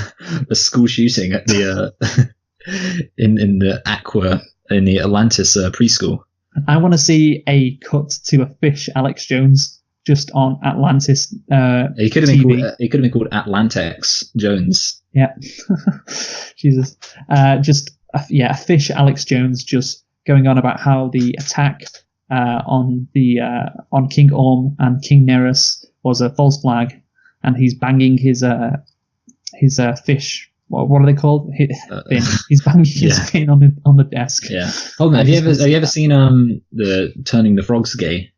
a school shooting at the in the Atlantis preschool. I want to see a cut to a fish Alex Jones just on Atlantis It could have TV. been called Atlantex Jones. Yeah. Jesus. A fish Alex Jones just going on about how the attack on King Orm and King Nereus was a false flag, and he's banging his fish. What are they called? Fin. He's banging his fin on the desk. Yeah. Hold on. Have you ever seen the Turning the Frogs Gay?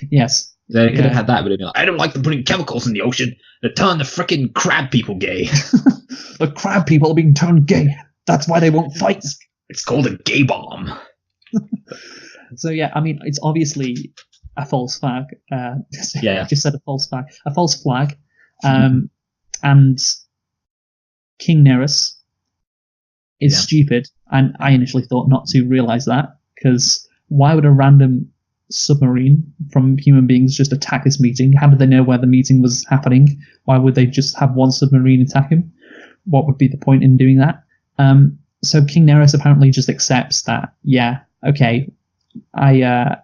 Yes. They could have had that, but it'd be like, I don't like them putting chemicals in the ocean to turn the frickin' crab people gay. The crab people are being turned gay. That's why they won't fight. It's called a gay bomb. So yeah, I mean, it's obviously a false flag. I just said a false flag. A false flag. And King Nereus is stupid, and I initially thought not to realize that, because why would a random submarine from human beings just attack this meeting? How did they know where the meeting was happening? Why would they just have one submarine attack him? What would be the point in doing that? So King Nereus apparently just accepts that, yeah, okay, I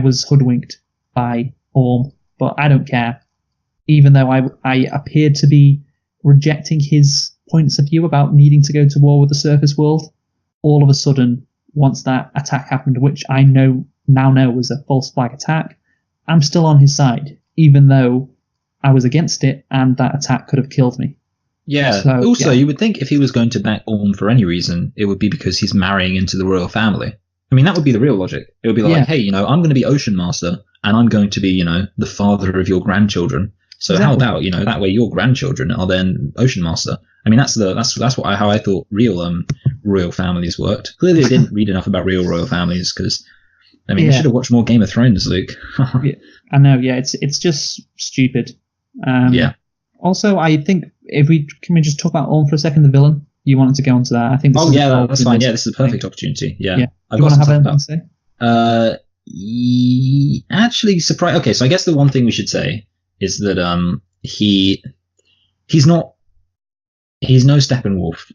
was hoodwinked by Orm, but I don't care. Even though I appeared to be rejecting his points of view about needing to go to war with the surface world, all of a sudden, once that attack happened, which I now know was a false flag attack, I'm still on his side, even though I was against it and that attack could have killed me. Yeah. So, also, you would think if he was going to back Orm for any reason, it would be because he's marrying into the royal family. I mean, that would be the real logic. It would be like, hey, I'm going to be Ocean Master, and I'm going to be, the father of your grandchildren. So how about, that way your grandchildren are then Ocean Master? I mean, that's how I thought real royal families worked. Clearly, I didn't read enough about real royal families, because I mean, you should have watched more Game of Thrones, Luke. Yeah, I know. Yeah, it's just stupid. Also, I think can we just talk about Orm for a second, the villain? You wanted to go into that? I think. That's fine. Yeah, this is a perfect opportunity. Yeah. Do you want to have anything to say? Actually, surprise. Okay, so I guess the one thing we should say is that he's no Steppenwolf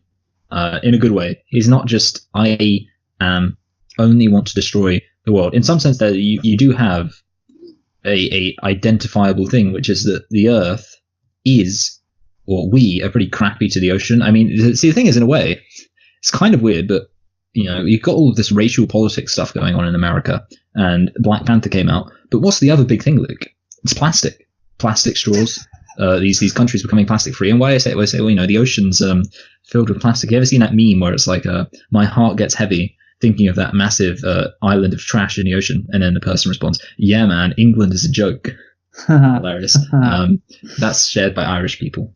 in a good way. He's not just I only want to destroy the world. In some sense, that you do have a identifiable thing, which is that the Earth is, or we are pretty crappy to the ocean. I mean, see, the thing is, in a way, it's kind of weird, but you've got all of this racial politics stuff going on in America, and Black Panther came out. But what's the other big thing, Luke? It's plastic straws. These countries becoming plastic free. And why I say, well, the ocean's filled with plastic. You ever seen that meme where it's like, my heart gets heavy thinking of that massive island of trash in the ocean, and then the person responds, yeah, man, England is a joke. Hilarious. That's shared by Irish people.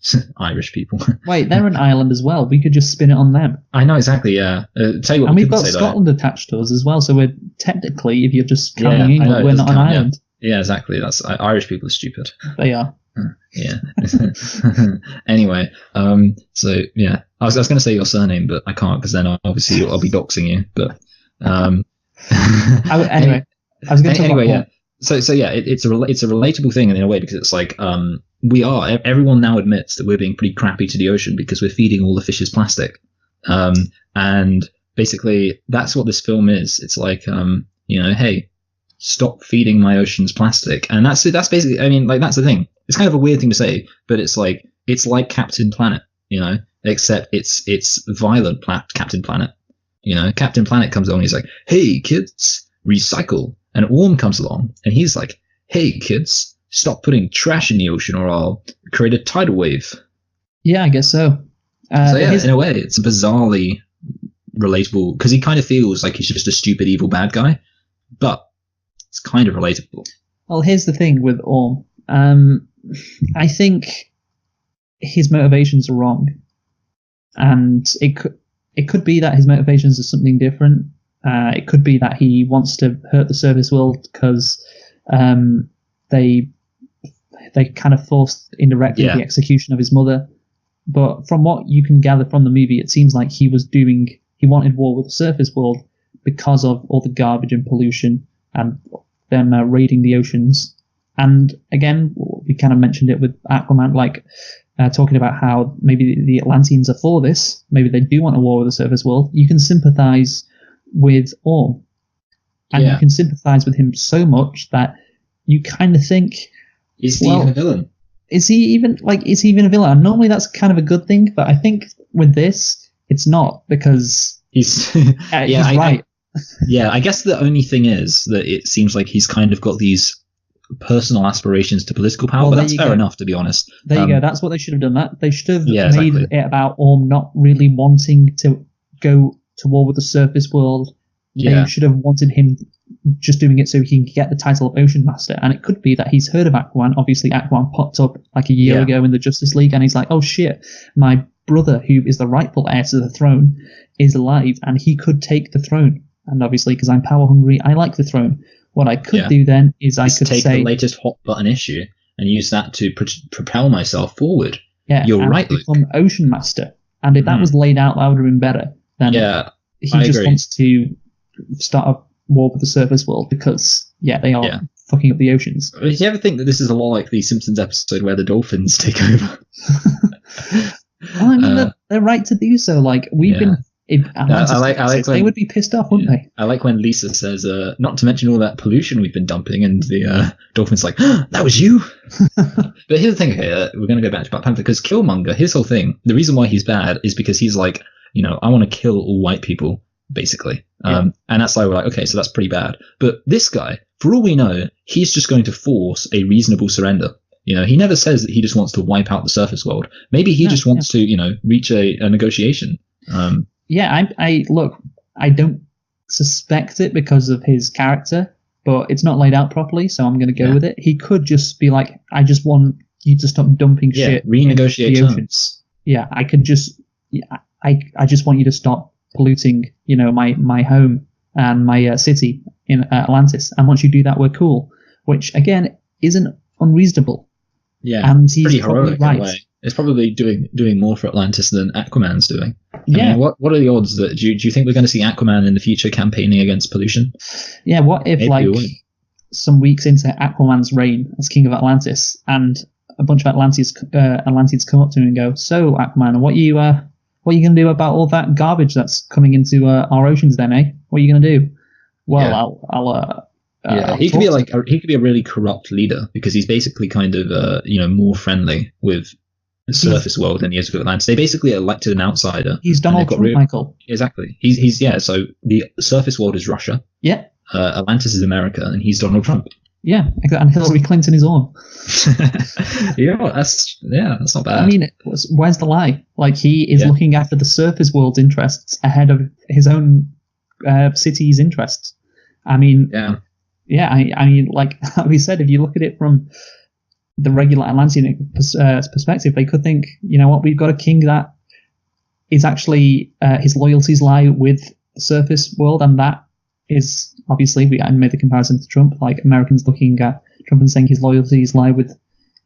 Wait, they're an island as well. We could just spin it on them. I know, exactly. Yeah. Tell you what, and we've got Scotland attached to us as well. So we're technically, if you're just counting England, we're not an island. Yeah, exactly. That's Irish people are stupid. They are. Yeah. Anyway, so yeah, I was going to say your surname, but I can't, because then obviously I'll be doxing you. But anyway, I was going to anyway, yeah. So yeah, it's a relatable thing in a way, because it's like everyone now admits that we're being pretty crappy to the ocean because we're feeding all the fishes plastic, and basically that's what this film is. It's like hey, stop feeding my oceans plastic, and that's basically. I mean, like, that's the thing. It's kind of a weird thing to say, but it's like Captain Planet, except it's violent Captain Planet. Captain Planet comes along and he's like, hey kids, recycle. And Orm comes along, and he's like, hey, kids, stop putting trash in the ocean or I'll create a tidal wave. Yeah, I guess so. So yeah, in a way, it's bizarrely relatable, because he kind of feels like he's just a stupid, evil, bad guy, but it's kind of relatable. Well, here's the thing with Orm. I think his motivations are wrong. And it could be that his motivations are something different. It could be that he wants to hurt the surface world because they kind of forced indirectly the execution of his mother. But from what you can gather from the movie, it seems like he wanted war with the surface world because of all the garbage and pollution and them raiding the oceans. And again, we kind of mentioned it with Aquaman, like talking about how maybe the Atlanteans are for this. Maybe they do want a war with the surface world. You can sympathize with Orm. And you can sympathize with him so much that you kind of think... Is he even a villain? Is he even a villain? And normally that's kind of a good thing, but I think with this, it's not, because he's right. I guess the only thing is that it seems like he's kind of got these personal aspirations to political power, but that's fair enough, to be honest. There you go. That's what they should have done. That they should have made it about Orm not really wanting to go to war with the surface world. They should have wanted him just doing it so he can get the title of Ocean Master. And it could be that he's heard of Aquaman. Obviously, Aquaman popped up like a year ago in the Justice League, and he's like, oh shit, my brother, who is the rightful heir to the throne, is alive, and he could take the throne. And obviously, because I'm power hungry, I like the throne. What I could do then is I could take the latest hot button issue and use that to propel myself forward. Yeah, you're right, Luke. Become Ocean Master. And if that was laid out, that would have been better. Then he just wants to start a war with the surface world because they are fucking up the oceans. Do you ever think that this is a lot like the Simpsons episode where the dolphins take over? Well, I mean, they're right to do so. Like we've been. They would be pissed off, wouldn't they? I like when Lisa says, not to mention all that pollution we've been dumping, and the dolphin's like, that was you? But here's the thing, okay, we're going to go back to Black Panther, because Killmonger, his whole thing, the reason why he's bad is because he's like, I want to kill all white people, basically. And that's why we're like, okay, so that's pretty bad. But this guy, for all we know, he's just going to force a reasonable surrender. He never says that he just wants to wipe out the surface world. Maybe he just wants to, reach a negotiation. I don't suspect it because of his character, but it's not laid out properly, so I'm going to go with it. He could just be like, I just want you to stop dumping shit. Renegotiate the oceans. Yeah, I could just, I just want you to stop polluting, my home and my city in Atlantis. And once you do that, we're cool. Which again isn't unreasonable. Yeah, and he's pretty probably heroic right. in a way. It's probably doing more for Atlantis than Aquaman's doing. I mean, what are the odds that do you think we're going to see Aquaman in the future campaigning against pollution? Yeah, what if some weeks into Aquaman's reign as King of Atlantis, and a bunch of Atlanteans come up to him and go, "So Aquaman, what are you going to do about all that garbage that's coming into our oceans? Then, eh? What are you going to do?" Well, he could be a really corrupt leader, because he's basically kind of more friendly with the surface world than he is with Atlantis. They basically elected an outsider. He's Donald Trump, Michael. Exactly. He's so the surface world is Russia. Yeah. Atlantis is America, and he's Donald Trump. Yeah, and Hillary Clinton is on. That's not bad. I mean, where's the lie? Like, he is looking after the surface world's interests ahead of his own city's interests. I mean, I mean, like we said, if you look at it from the regular Atlantean perspective, they could think, what, we've got a king that is actually his loyalties lie with the surface world, and that is obviously, I made the comparison to Trump, like Americans looking at Trump and saying his loyalties lie with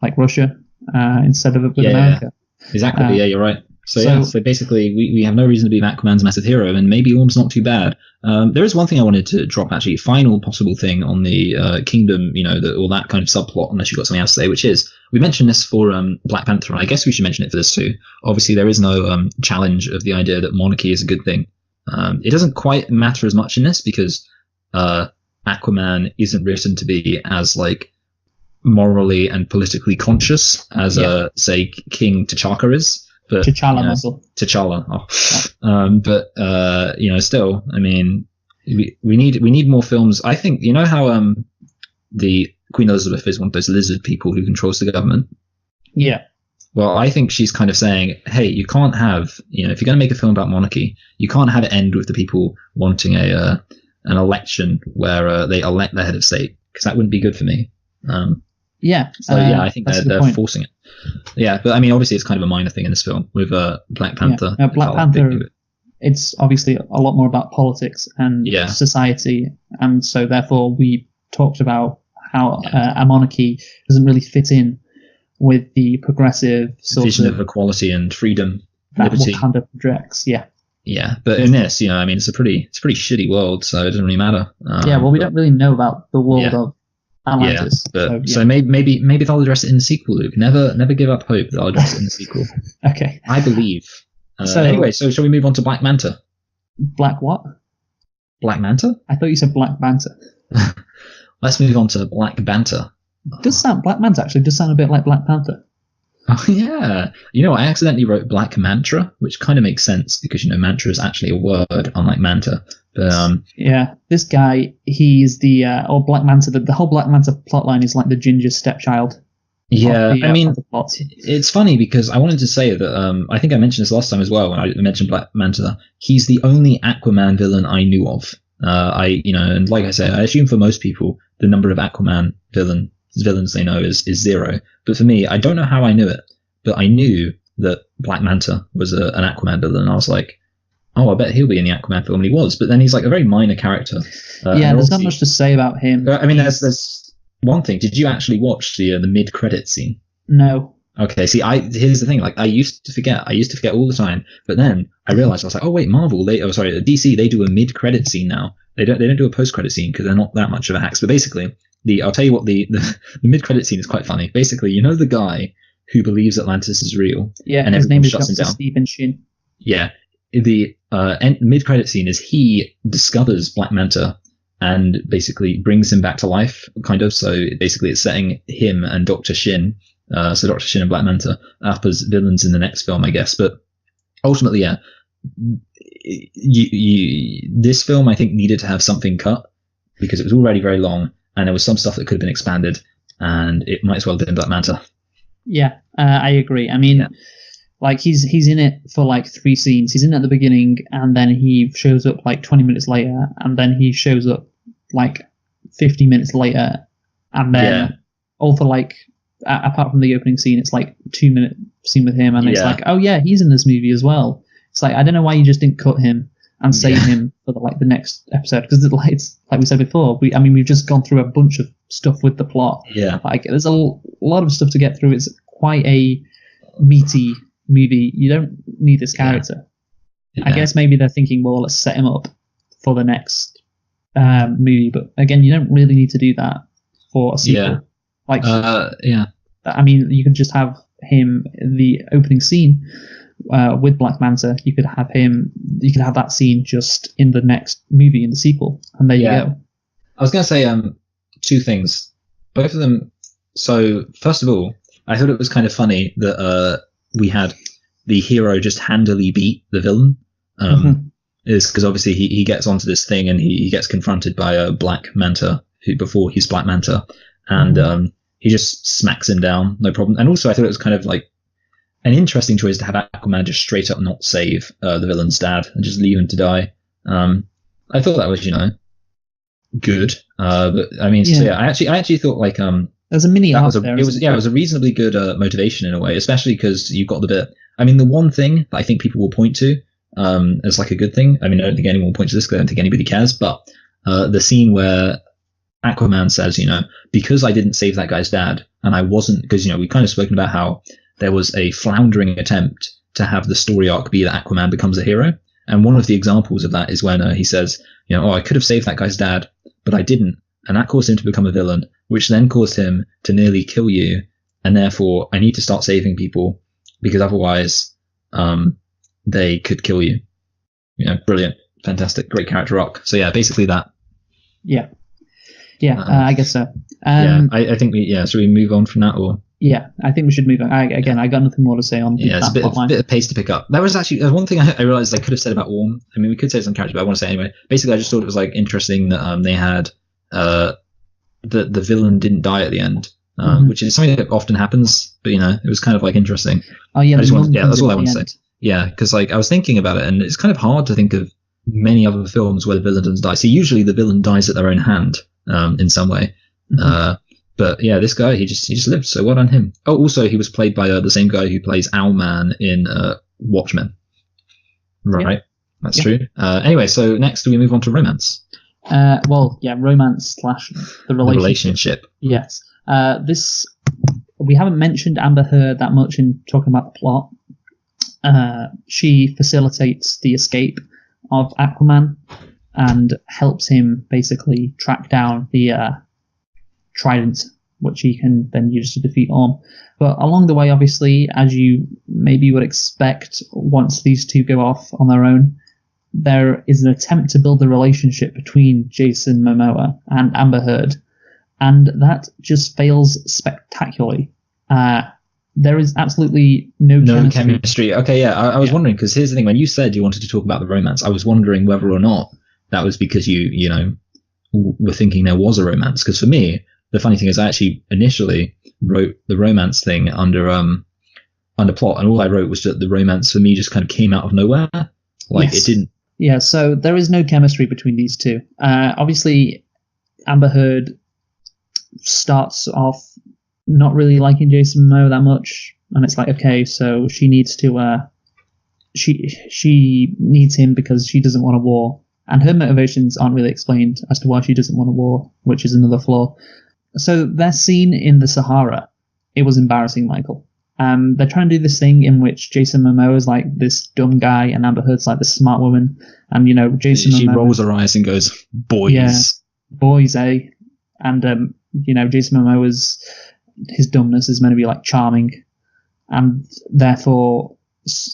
like Russia instead of with America. Yeah. Exactly. You're right. So basically, we have no reason to believe Aquaman's a massive hero, and maybe Orm's not too bad. There is one thing I wanted to drop, actually, final possible thing on the kingdom, all that kind of subplot, unless you've got something else to say, which is, we mentioned this for Black Panther, and I guess we should mention it for this too. Obviously, there is no challenge of the idea that monarchy is a good thing. It doesn't quite matter as much in this, because Aquaman isn't written to be as, like, morally and politically conscious as, say, King T'Chaka is. But, T'Challa muscle. T'Challa. But still, I mean, we need more films. I think, how the Queen Elizabeth is one of those lizard people who controls the government. Yeah. Well, I think she's kind of saying, hey, you can't have, if you're going to make a film about monarchy, you can't have it end with the people wanting an election where they elect the head of state, because that wouldn't be good for me. I think they're forcing it. Yeah, but I mean, obviously, it's kind of a minor thing in this film with Black Panther. Black Panther. it's obviously a lot more about politics and society, and so therefore we talked about how a monarchy doesn't really fit in with the progressive sort vision of equality and freedom, that liberty. Wakanda projects. Yeah, but in this, I mean, it's a pretty shitty world, so it doesn't really matter. We don't really know about the world of Atlantis. So maybe they'll address it in the sequel, Luke. Never give up hope. They'll address it in the sequel. Okay. I believe. Anyway, so shall we move on to Black Manta? Black what? Black Manta? I thought you said Black Banter. Let's move on to Black Banter. Black Manta actually does sound a bit like Black Panther. Oh, yeah. I accidentally wrote Black Mantra, which kind of makes sense because, mantra is actually a word, unlike manta. But, this guy, he's the, Black Manta, the whole Black Manta plotline is like the ginger stepchild. Yeah, it's funny because I wanted to say that, I think I mentioned this last time as well when I mentioned Black Manta. He's the only Aquaman villain I knew of. And like I said, I assume for most people, the number of Aquaman villains they know is 0. But for me, I don't know how I knew it, but I knew that Black Manta was an Aquaman villain. And I was like, oh, I bet he'll be in the Aquaman film, and he was. But then he's like a very minor character. There's not much to say about him. I mean, there's one thing. Did you actually watch the mid-credit scene? No. Okay, see, here's the thing. Like, I used to forget all the time. But then I realized, I was like, oh wait, DC, they do a mid-credit scene now. They don't do a post-credit scene because they're not that much of a hacks. But basically, I'll tell you what, the mid-credit scene is quite funny. Basically, the guy who believes Atlantis is real. Yeah, and his name is Dr. Stephen Shin. Yeah, the mid-credit scene is he discovers Black Manta and basically brings him back to life, kind of. So basically, it's setting him and Dr. Shin, so Dr. Shin and Black Manta, up as villains in the next film, I guess. But ultimately, this film I think needed to have something cut because it was already very long. And there was some stuff that could have been expanded, and it might as well have been Black Manta. Yeah, I agree. I mean, like he's in it for like 3 scenes. He's in it at the beginning, and then he shows up like 20 minutes later, and then he shows up like 50 minutes later, and then all for like apart from the opening scene, it's like 2-minute scene with him, and it's like, oh yeah, he's in this movie as well. It's like I don't know why you just didn't cut him and save him for the next episode, because it's like we said before, we've just gone through a bunch of stuff with the plot. Yeah, like there's a lot of stuff to get through. It's quite a meaty movie. You don't need this character. I guess maybe they're thinking, well, let's set him up for the next movie, but again, you don't really need to do that for a sequel. I mean, you could just have him in the opening scene. With Black Manta, you could have that scene just in the next movie, in the sequel, and there you go. I was going to say 2 things, both of them. So first of all, I thought it was kind of funny that we had the hero just handily beat the villain. Is because obviously he gets onto this thing and he gets confronted by a Black Manta before he's Black Manta, and he just smacks him down, no problem. And also I thought it was kind of like an interesting choice to have Aquaman just straight up not save the villain's dad and just leave him to die. I thought that was, good. But I mean, I actually thought like there's a mini arc there. It was a reasonably good motivation in a way, especially because you've got the bit. I mean, the one thing that I think people will point to as like a good thing. I mean, I don't think anyone will point to this because I don't think anybody cares. But the scene where Aquaman says, because I didn't save that guy's dad, and I wasn't, because we've kind of spoken about how there was a floundering attempt to have the story arc be that Aquaman becomes a hero. And one of the examples of that is when he says, I could have saved that guy's dad, but I didn't. And that caused him to become a villain, which then caused him to nearly kill you. And therefore, I need to start saving people because otherwise they could kill you. Brilliant. Fantastic. Great character arc. So yeah, basically that. Yeah. I guess so. I think should we move on from that or? Yeah, I think we should move on. I got nothing more to say on that. It's a bit of pace to pick up. That was actually one thing I realized I could have said about Orm. I mean, we could say some characters, but I want to say anyway. Basically, I just thought it was like interesting that they had the villain didn't die at the end, which is something that often happens. But it was kind of like interesting. Oh yeah, that's all I want to say. Yeah, because like I was thinking about it, and it's kind of hard to think of many other films where the villain doesn't die. See, usually the villain dies at their own hand in some way. But yeah, this guy, he just lived, so well on him. Oh, also, he was played by the same guy who plays Owlman in Watchmen. Right. That's true. Anyway, so next we move on to romance. Romance / the relationship. Yes. This we haven't mentioned Amber Heard that much in talking about the plot. She facilitates the escape of Aquaman and helps him basically track down the trident, which he can then use to defeat Orm. But along the way, obviously, as you maybe would expect, once these two go off on their own, there is an attempt to build a relationship between Jason Momoa and Amber Heard, and that just fails spectacularly. There is absolutely no chemistry. Okay, yeah, I was wondering, because here's the thing: when you said you wanted to talk about the romance, I was wondering whether or not that was because you were thinking there was a romance. Because for me, the funny thing is, I actually initially wrote the romance thing under plot, and all I wrote was that the romance for me just kind of came out of nowhere. It didn't. Yeah, so there is no chemistry between these two. Obviously, Amber Heard starts off not really liking Jason Momoa that much, and it's like, okay, so she needs to she needs him because she doesn't want a war, and her motivations aren't really explained as to why she doesn't want a war, which is another flaw. So their scene in the Sahara, it was embarrassing, Michael. They're trying to do this thing in which Jason Momoa is like this dumb guy and Amber Heard's like this smart woman, and Jason she Momoa rolls her eyes and goes, "Boys, yeah, boys, eh?" And Jason Momoa's his dumbness is meant to be like charming, and therefore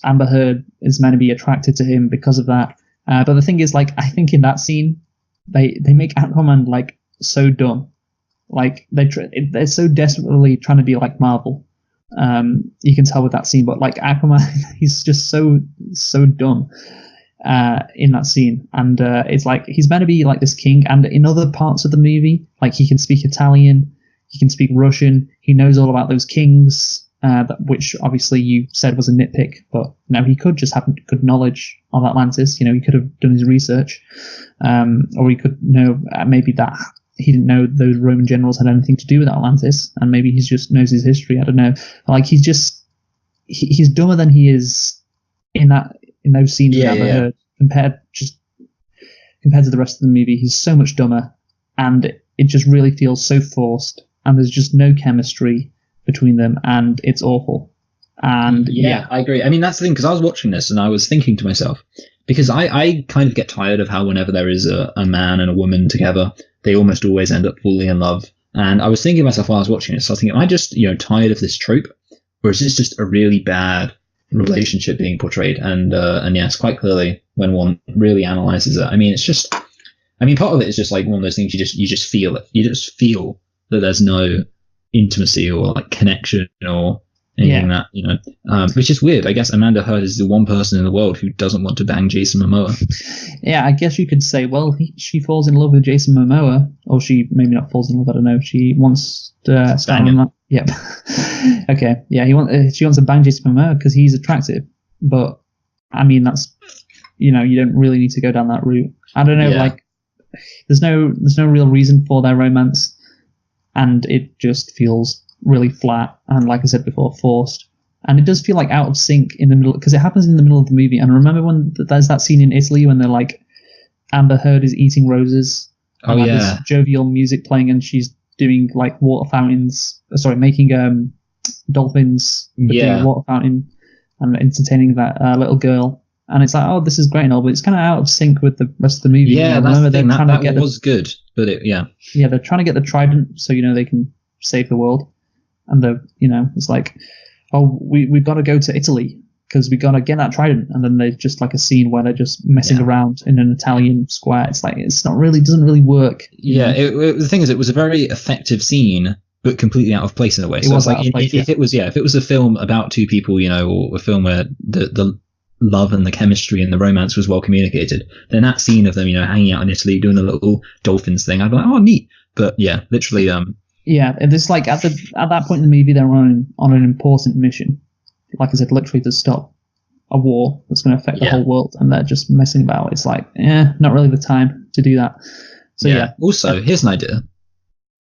Amber Heard is meant to be attracted to him because of that. But the thing is, like, I think in that scene they make Aquaman like so dumb, like they're so desperately trying to be like Marvel. You can tell with that scene, but like Aquaman, he's just so dumb in that scene, and it's like he's meant to be like this king, and in other parts of the movie, like he can speak Italian, he can speak Russian, he knows all about those kings, which obviously you said was a nitpick, but he could just have good knowledge of Atlantis. He could have done his research, or he could know maybe that he didn't know those Roman generals had anything to do with Atlantis, and maybe he just knows his history. I don't know. Like he's dumber than he is in those scenes with Amber Heard compared to the rest of the movie. He's so much dumber, and it just really feels so forced, and there's just no chemistry between them, and it's awful. And yeah, I agree. I mean, that's the thing, because I was watching this and I was thinking to myself, because I kind of get tired of how whenever there is a man and a woman together, they almost always end up falling in love. And I was thinking to myself while I was watching this, I was thinking, am I just tired of this trope, or is this just a really bad relationship being portrayed? And yes, quite clearly when one really analyzes it, I mean, it's just, part of it is just like one of those things you just feel it. You just feel that there's no intimacy or like connection or anything that which is weird. I guess Amanda Heard is the one person in the world who doesn't want to bang Jason Momoa. Yeah, I guess you could say, well, she falls in love with Jason Momoa, or she maybe not falls in love. I don't know. She wants to start on that. Yep. Okay. Yeah, she wants to bang Jason Momoa because he's attractive. But I mean, that's you don't really need to go down that route. I don't know. Yeah. Like, there's no real reason for their romance, and it just feels really flat and, like I said before, forced. And it does feel like out of sync in the middle, because it happens in the middle of the movie. And remember when there's that scene in Italy when they're like, Amber Heard is eating roses. Oh, yeah. This jovial music playing, and she's doing like water fountains. Making dolphins doing a water fountain and entertaining that little girl. And it's like, oh, this is great and all, but it's kind of out of sync with the rest of the movie. Yeah, that's the thing. That was good, but yeah, they're trying to get the trident so they can save the world. And it's like, oh, we've got to go to Italy because we got to get that trident. And then there's just like a scene where they're just messing around in an Italian square. It's like, doesn't really work. Yeah, the thing is, it was a very effective scene, but completely out of place in a way. So it's like, if it was a film about two people, or a film where the love and the chemistry and the romance was well communicated, then that scene of them, hanging out in Italy doing the little dolphins thing, I'd be like, oh, neat. But yeah, literally, yeah, and it's like at that point in the movie, they're on an important mission. Like I said, literally to stop a war that's going to affect the whole world, and they're just messing about. It's like, not really the time to do that. So yeah. Also, here's an idea.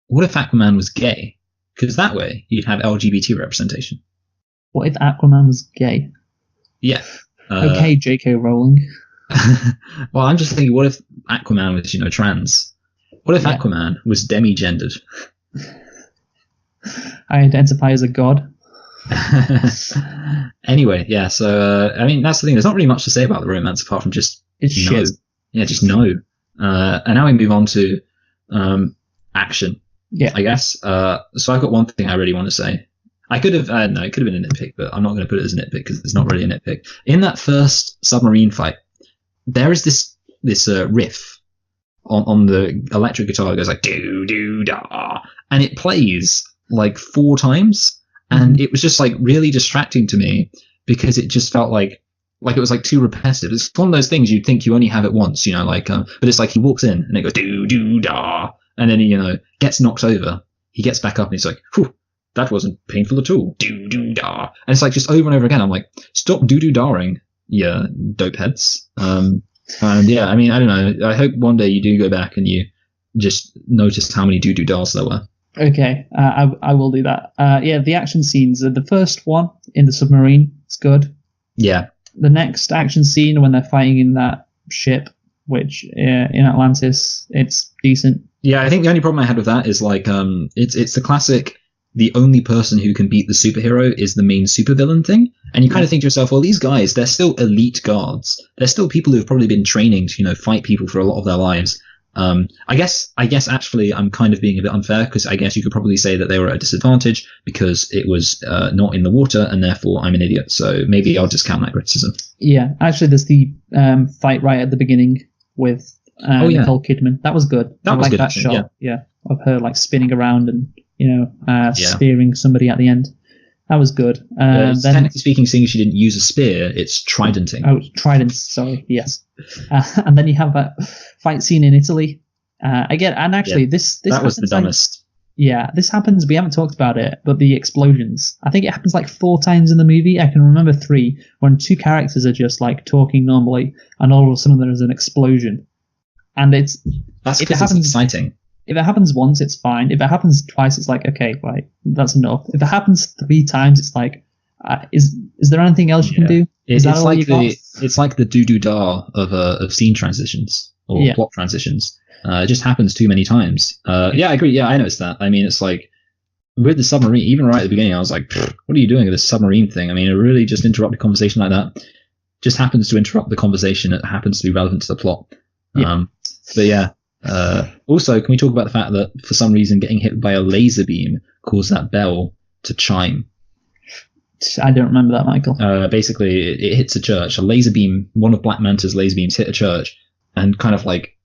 What if Aquaman was gay? Because that way you'd have LGBT representation. What if Aquaman was gay? Yeah. Okay, J.K. Rowling. Well, I'm just thinking, what if Aquaman was, trans? What if Aquaman was demi-gendered? I identify as a god. Anyway, yeah. So I mean, that's the thing. There's not really much to say about the romance apart from just It's no. shit. Yeah, just no. And now we move on to action. Yeah. I guess. So I've got one thing I really want to say. I could have no, it could have been a nitpick, but I'm not going to put it as a nitpick because it's not really a nitpick. In that first submarine fight, there is this riff on the electric guitar. It goes like do do da, and it plays like 4 times, and it was just like really distracting to me because it just felt like it was like too repetitive. It's one of those things you'd think you only have it once, but it's like he walks in and it goes do do da, and then he gets knocked over. He gets back up and he's like, whew, that wasn't painful at all. Do do da, and it's like just over and over again. I'm like, stop do do daring, yeah, dope heads. And yeah, I mean, I don't know. I hope one day you do go back and you just notice how many do do dars there were. Okay, I will do that. Yeah, the action scenes. The first one in the submarine is good. Yeah. The next action scene when they're fighting in that ship, which in Atlantis, it's decent. Yeah, I think the only problem I had with that is like it's the classic. The only person who can beat the superhero is the main supervillain thing. And you kind of think to yourself, well, these guys, they're still elite guards. They're still people who've probably been training to, fight people for a lot of their lives. I guess actually I'm kind of being a bit unfair because I guess you could probably say that they were at a disadvantage because it was not in the water and therefore I'm an idiot. So maybe I'll discount that criticism. Yeah, actually there's the fight right at the beginning with Nicole Kidman. That was good. That was good. That shot, yeah, of her like spinning around and Yeah. spearing somebody at the end. That was good. Then, technically speaking, seeing as she didn't use a spear, it's tridenting. Oh, trident. Sorry, yes. And then you have that fight scene in Italy. Again, and actually, this that was the dumbest. This happens. We haven't talked about it, but the explosions. I think it happens like 4 times in the movie. I can remember 3 when 2 characters are just like talking normally, and all of a sudden there's an explosion. And that's because it's exciting. If it happens once, it's fine. If it happens twice, it's like, okay, right, that's enough. If it happens 3 times, it's like, is there anything else you can do? It's like the doo-doo-da of scene transitions or plot transitions. It just happens too many times. Yeah, I agree. Yeah, I noticed that. I mean, it's like with the submarine, even right at the beginning, I was like, what are you doing with this submarine thing? I mean, it really just interrupt a conversation like that. Just happens to interrupt the conversation. It happens to be relevant to the plot. Yeah. But yeah. Also, can we talk about the fact that for some reason getting hit by a laser beam caused that bell to chime? I don't remember that, Michael. Basically, it hits a church. A laser beam, one of Black Manta's laser beams hit a church and kind of like,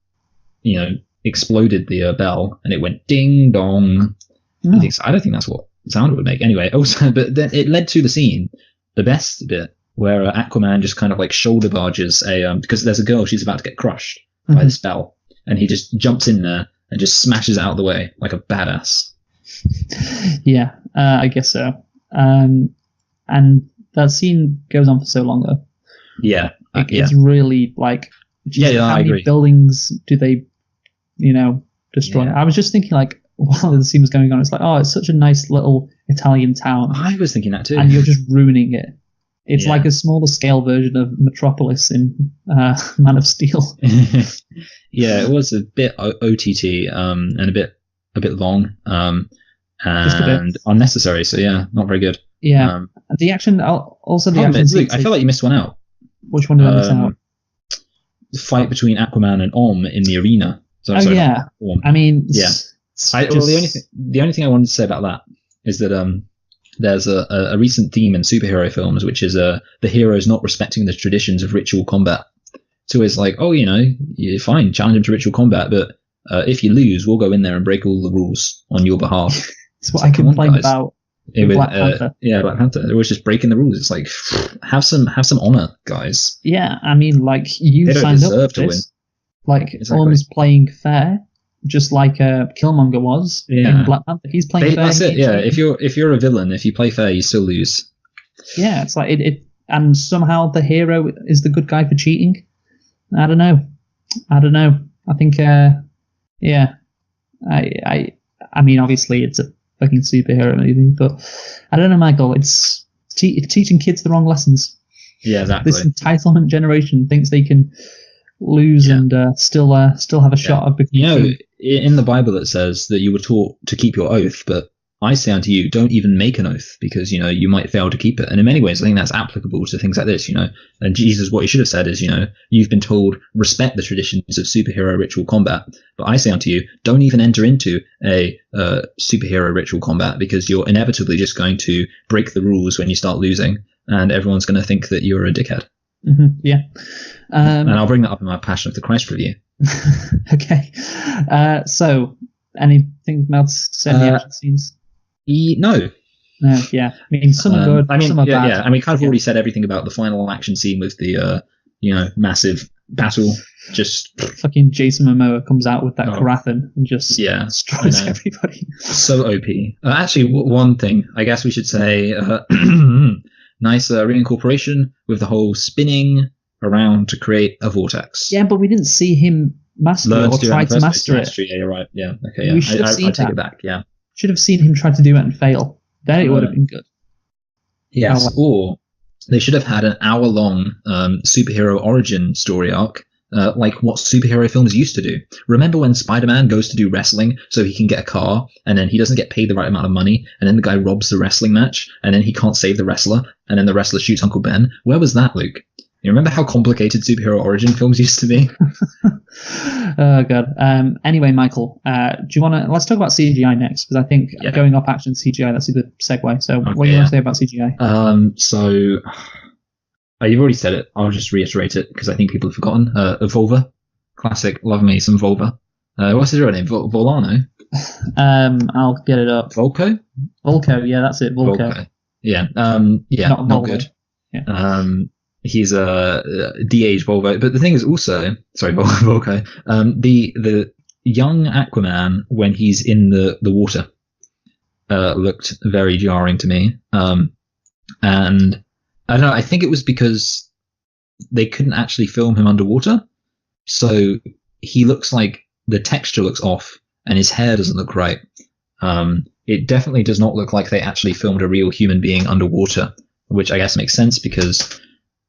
exploded the bell, and it went ding dong. No. I don't think that's what sound it would make. Anyway, also, but then it led to the scene, the best bit, where Aquaman just kind of like shoulder barges because there's a girl, she's about to get crushed by this bell. And he just jumps in there and just smashes it out of the way like a badass. Yeah, I guess so. And that scene goes on for so long, though. Yeah. It's really like, how many buildings do they, destroy? Yeah. I was just thinking, like, while the scene was going on, it's like, oh, it's such a nice little Italian town. I was thinking that too. And you're just ruining it. It's like a smaller scale version of Metropolis in Man of Steel. Yeah, it was a bit OTT and a bit long and unnecessary. So yeah, not very good. Yeah, the action. Also, the action. Luke, I feel like you missed one out. Which one did I miss out? The fight between Aquaman and Om in the arena. So, sorry, yeah. I mean, the only thing I wanted to say about that is that there's a recent theme in superhero films, which is the heroes not respecting the traditions of ritual combat. So it's like, oh, you're fine, challenge him to ritual combat, but if you lose, we'll go in there and break all the rules on your behalf. It's what I complained about with Black Panther. Yeah, Black Panther. It was just breaking the rules. It's like, have some honor, guys. Yeah, I mean, like, you signed up for this. Like, Orm's playing fair, just like Killmonger was in Black Panther. He's playing fair. That's it. Yeah, if you're a villain, if you play fair, you still lose. Yeah, it's like it, and somehow the hero is the good guy for cheating. I don't know. I think, I mean, obviously it's a fucking superhero movie, but I don't know, Michael. It's teaching kids the wrong lessons. Yeah, exactly. This entitlement generation thinks they can lose and still have a shot of becoming in the Bible it says that you were taught to keep your oath, but I say unto you, don't even make an oath, because you might fail to keep it. And in many ways, I think that's applicable to things like this. And Jesus, what he should have said is, you've been told respect the traditions of superhero ritual combat, but I say unto you, don't even enter into a superhero ritual combat, because you're inevitably just going to break the rules when you start losing, and everyone's going to think that you're a dickhead. Mm-hmm, yeah. And I'll bring that up in my Passion of the Christ review. Okay. So, anything else to say in the action scenes? No. Yeah. I mean, some are good, some are bad. Yeah. I mean, kind of already said everything about the final action scene with the, massive battle. Just fucking Jason Momoa comes out with that Karathan and just destroys everybody. So OP. Actually, one thing I guess we should say, nice reincorporation with the whole spinning around to create a vortex. Yeah, but we didn't see him master it or try to master it. Yeah, you're right. Yeah, okay. Yeah. We should have seen I take it back. Yeah. Should have seen him try to do it and fail. Then it would have been good. Yes, or they should have had an hour-long superhero origin story arc, like what superhero films used to do. Remember when Spider-Man goes to do wrestling so he can get a car, and then he doesn't get paid the right amount of money, and then the guy robs the wrestling match, and then he can't save the wrestler, and then the wrestler shoots Uncle Ben? Where was that, Luke? You remember how complicated superhero origin films used to be? Oh god. Anyway, Michael, do you want to? Let's talk about CGI next, because I think going off action CGI, that's a good segue. So, what do you want to say about CGI? So you've already said it. I'll just reiterate it because I think people have forgotten. Volva, classic. Love me some Volva. What's his real name? Volano. I'll get it up. Volko. Yeah, that's it. Volko. Yeah. Not good. Yeah. He's a de-aged Volvo, but the thing is also, Volko. The young Aquaman when he's in the water looked very jarring to me, and I don't know. I think it was because they couldn't actually film him underwater, so he looks like the texture looks off, and his hair doesn't look right. It definitely does not look like they actually filmed a real human being underwater, which I guess makes sense because.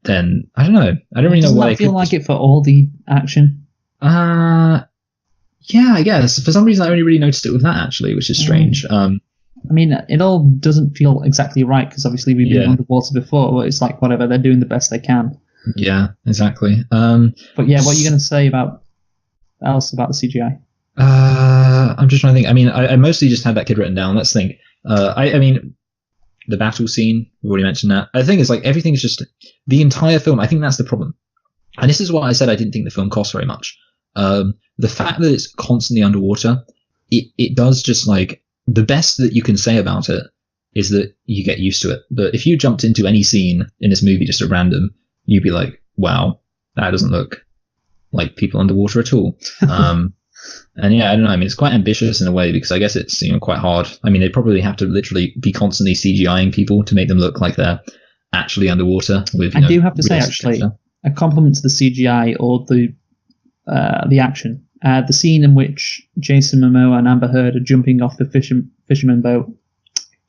Then I don't know. I don't really know why. Doesn't that feel like it for all the action? Yeah, I guess. For some reason, I only really noticed it with that actually, which is strange. I mean, it all doesn't feel exactly right because obviously we've been underwater before. But it's like whatever, they're doing the best they can. Yeah, exactly. But yeah, what are you going to say about the CGI? I'm just trying to think. I mean, I mostly just had that kid written down. Let's think. I mean. The battle scene, we've already mentioned that. I think it's like everything's just the entire film. I think that's the problem. And this is why I said I didn't think the film cost very much. The fact that it's constantly underwater, it does just like the best that you can say about it is that you get used to it. But if you jumped into any scene in this movie just at random, you'd be like, wow, that doesn't look like people underwater at all. And yeah, I don't know. I mean, it's quite ambitious in a way because I guess it's quite hard. I mean, they probably have to literally be constantly CGIing people to make them look like they're actually underwater. With I do have to say, actually, a compliment to the CGI or the action. The scene in which Jason Momoa and Amber Heard are jumping off the fisherman boat,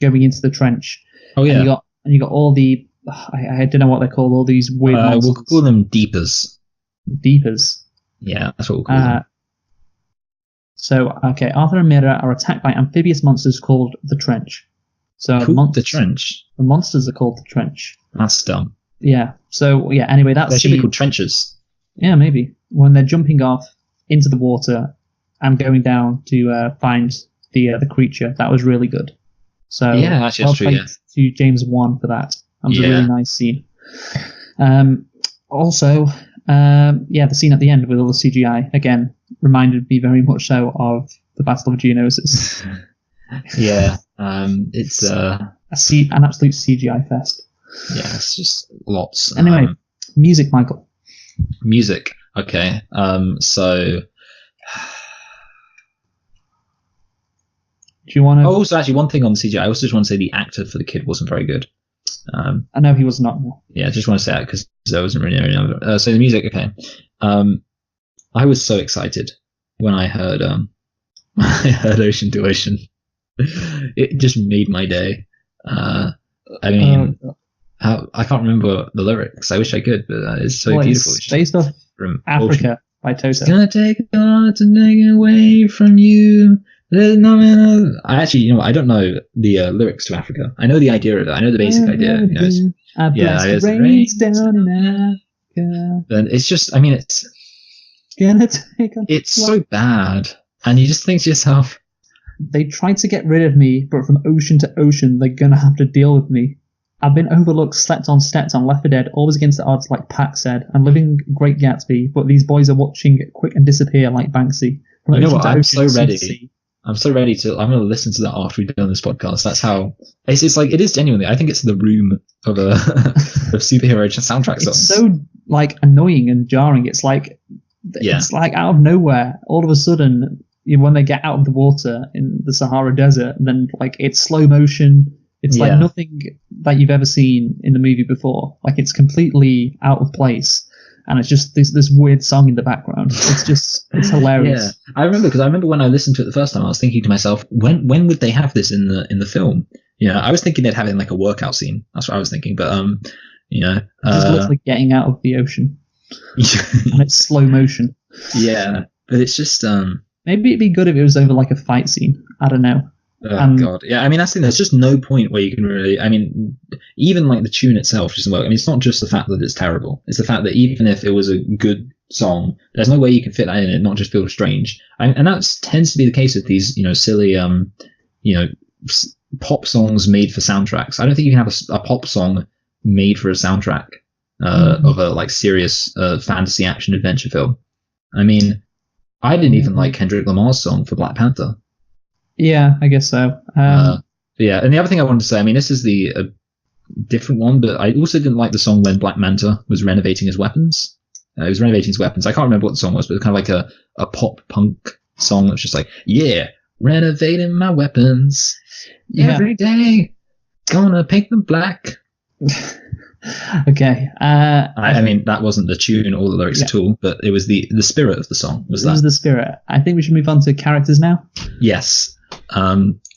going into the trench. Oh yeah, and you got all the I don't know what they're called. All these weird. We'll call them deepers. Deepers. Yeah, that's what we'll call them. So, okay, Arthur and Mira are attacked by amphibious monsters called the Trench. So the Trench? The monsters are called the Trench. That's dumb. Yeah. So, yeah, anyway, that's they should be called trenches. Yeah, maybe. When they're jumping off into the water and going down to find the creature, that was really good. So, yeah, actually, that's true, yeah. To James Wan for that. That was a really nice scene. Also... the scene at the end with all the CGI again reminded me very much so of the Battle of Geonosis. Yeah, it's an absolute CGI fest. Yeah, it's just lots. Anyway, music, Michael. Music. Okay. So. Do you want to? Also, actually, one thing on the CGI, I also just want to say the actor for the kid wasn't very good. I know he was not. Yeah, I just want to say that because I wasn't really knowing. So the music, okay. I was so excited when I heard Ocean to Ocean. It just made my day. I mean, how I can't remember the lyrics. I wish I could, but it's so beautiful. It's based off From Africa Ocean. by Toto. It's gonna take a lot to take it away from you. There's no I actually, I don't know the lyrics to Africa. I know the idea of it. I know the basic idea. I blast the rains down in Africa. And it's just, I mean, it's so bad, and you just think to yourself, they tried to get rid of me, but from ocean to ocean, they're gonna have to deal with me. I've been overlooked, slept on, stepped on, left for dead, always against the odds, like Pac said. I'm living Great Gatsby, but these boys are watching it quick and disappear like Banksy. You know what? I'm so ready. I'm going to listen to that after we've done this podcast. That's how it's like. It is genuinely. I think it's the room of a of superhero soundtrack songs. It's so like annoying and jarring. It's like it's like out of nowhere. All of a sudden, when they get out of the water in the Sahara Desert, then like it's slow motion. It's like nothing that you've ever seen in the movie before. Like it's completely out of place. And it's just this weird song in the background. It's hilarious. Yeah, I remember when I listened to it the first time, I was thinking to myself, when would they have this in the film? I was thinking they'd have it in like a workout scene. That's what I was thinking. But it just looks like getting out of the ocean, and it's slow motion. Yeah, but it's just maybe it'd be good if it was over like a fight scene. I don't know. Oh God, yeah. I mean, that's the thing. There's just no point where you can really. I mean, even like the tune itself doesn't work. I mean, it's not just the fact that it's terrible. It's the fact that even if it was a good song, there's no way you can fit that in and not just feel strange. And that tends to be the case with these, silly, pop songs made for soundtracks. I don't think you can have a pop song made for a soundtrack of a like serious fantasy action adventure film. I mean, I didn't even like Kendrick Lamar's song for Black Panther. Yeah, I guess so. Yeah, and the other thing I wanted to say, I mean, this is the different one, but I also didn't like the song when Black Manta was renovating his weapons. He was renovating his weapons. I can't remember what the song was, but it was kind of like a pop punk song that's just like, yeah, renovating my weapons every day, gonna paint them black. Okay. I mean, that wasn't the tune or the lyrics at all, but it was the spirit of the song. Was the spirit. I think we should move on to characters now. Yes.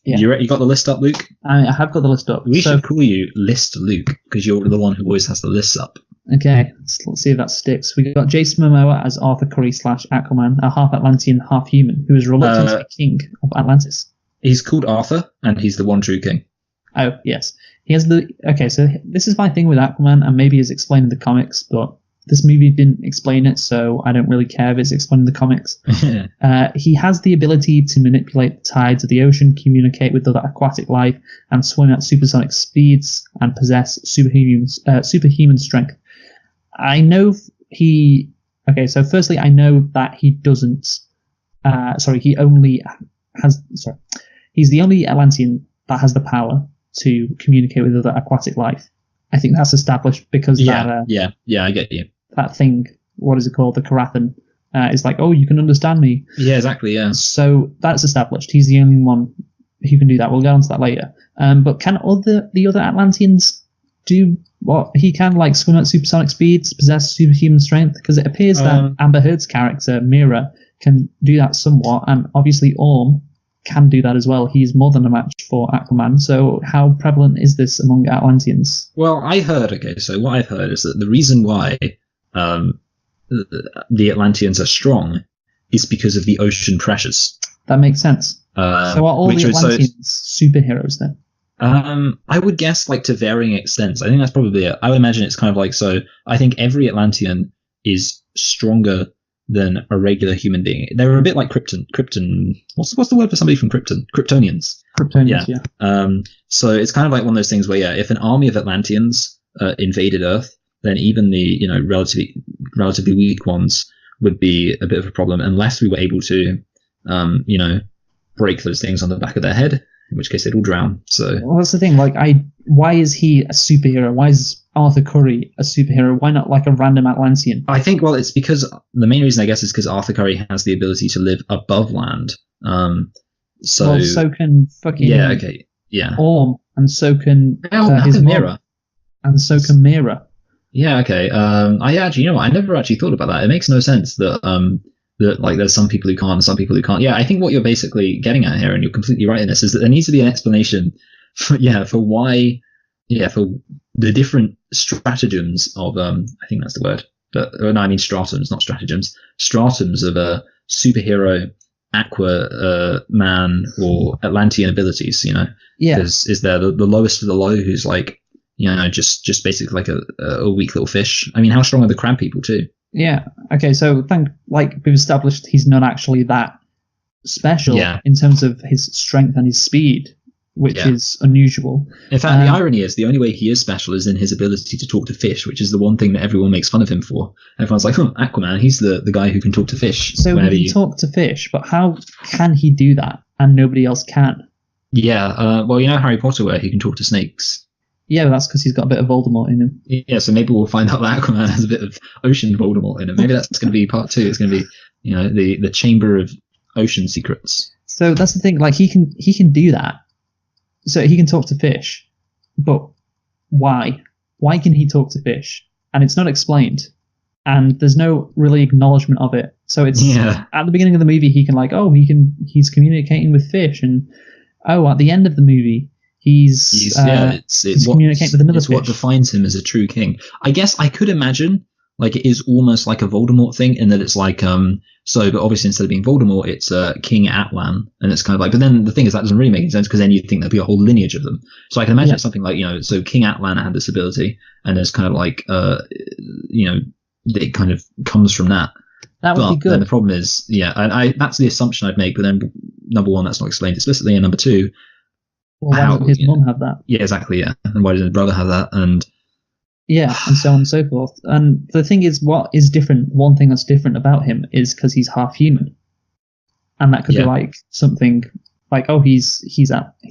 You got the list up, Luke? I have got the list up. We should call you List Luke, because you're the one who always has the lists up. Okay, let's see if that sticks. We got Jason Momoa as Arthur Curry / Aquaman, a half Atlantean, half human, who is reluctant to be king of Atlantis. He's called Arthur, and he's the one true king. Oh, yes. He has so this is my thing with Aquaman, and maybe it's explained in the comics, but this movie didn't explain it, so I don't really care if it's explained in the comics. He has the ability to manipulate the tides of the ocean, communicate with other aquatic life, and swim at supersonic speeds, and possess superhuman strength. I know so firstly, I know that he doesn't. He only has. He's the only Atlantean that has the power to communicate with other aquatic life. I think that's established because I get you. That thing, what is it called? The Karathan, is like, oh, you can understand me. Yeah, exactly. Yeah. So that's established. He's the only one who can do that. We'll get onto that later. But can the other Atlanteans do what he can, like swim at supersonic speeds, possess superhuman strength? Because it appears that Amber Heard's character Mira can do that somewhat, and obviously Orm can do that as well. He's more than a match for Aquaman. So how prevalent is this among Atlanteans? Well, so what I've heard is that the reason why the Atlanteans are strong is because of the ocean pressures. That makes sense. So are all the Atlanteans superheroes then? I would guess like to varying extents. I think that's probably it. I would imagine it's kind of like, so I think every Atlantean is stronger than a regular human being. They're a bit like Krypton. What's the word for somebody from Krypton? Kryptonians. Yeah. So it's kind of like one of those things where, if an army of Atlanteans invaded Earth, then even the relatively weak ones would be a bit of a problem unless we were able to break those things on the back of their head, in which case they'd all drown. So that's the thing. Like, why is he a superhero? Why is Arthur Curry a superhero? Why not like a random Atlantean? I think, it's because the main reason, I guess, is because Arthur Curry has the ability to live above land. So can fucking Orm, and so can his Mira, and so can Mira. Yeah. Okay. I actually, I never actually thought about that. It makes no sense that that like there's some people who can't and some people who can't. Yeah, I think what you're basically getting at here, and you're completely right in this, is that there needs to be an explanation for the different stratagems of I think that's the word, but no, I mean stratums, not stratagems. Stratums of a superhero, Aquaman, or Atlantean abilities. Yeah. Is there the lowest of the low, who's like, just basically like a weak little fish. I mean, how strong are the crab people too? Yeah. Okay. So we've established he's not actually that special in terms of his strength and his speed, which is unusual. In fact, the irony is the only way he is special is in his ability to talk to fish, which is the one thing that everyone makes fun of him for. Everyone's like, oh, Aquaman, he's the guy who can talk to fish. So he can talk to fish, but how can he do that and nobody else can? Yeah. Well, Harry Potter, where he can talk to snakes. Yeah, that's because he's got a bit of Voldemort in him. Yeah, so maybe we'll find out that Aquaman has a bit of ocean Voldemort in him. Maybe that's going to be part 2. It's going to be, the Chamber of Ocean Secrets. So that's the thing. Like he can do that. So he can talk to fish, but why? Why can he talk to fish? And it's not explained, and there's no really acknowledgement of it. So it's at the beginning of the movie he can he's communicating with fish, and at the end of the movie. He's communicating with another fish. It's what defines him as a true king. I guess I could imagine like it is almost like a Voldemort thing in that it's like but obviously instead of being Voldemort, it's King Atlan, and it's kind of like. But then the thing is that doesn't really make any sense because then you'd think there'd be a whole lineage of them. So I can imagine it's something like so King Atlan had this ability, and there's kind of like it kind of comes from that. That would be good. Then the problem is I that's the assumption I'd make. But then number one, that's not explained explicitly, and number two. Well, why doesn't his mum have that? Yeah, exactly, yeah. And why doesn't his brother have that? And so on and so forth. And the thing is, what is different, one thing that's different about him is because he's half human. And that could be like something like, he's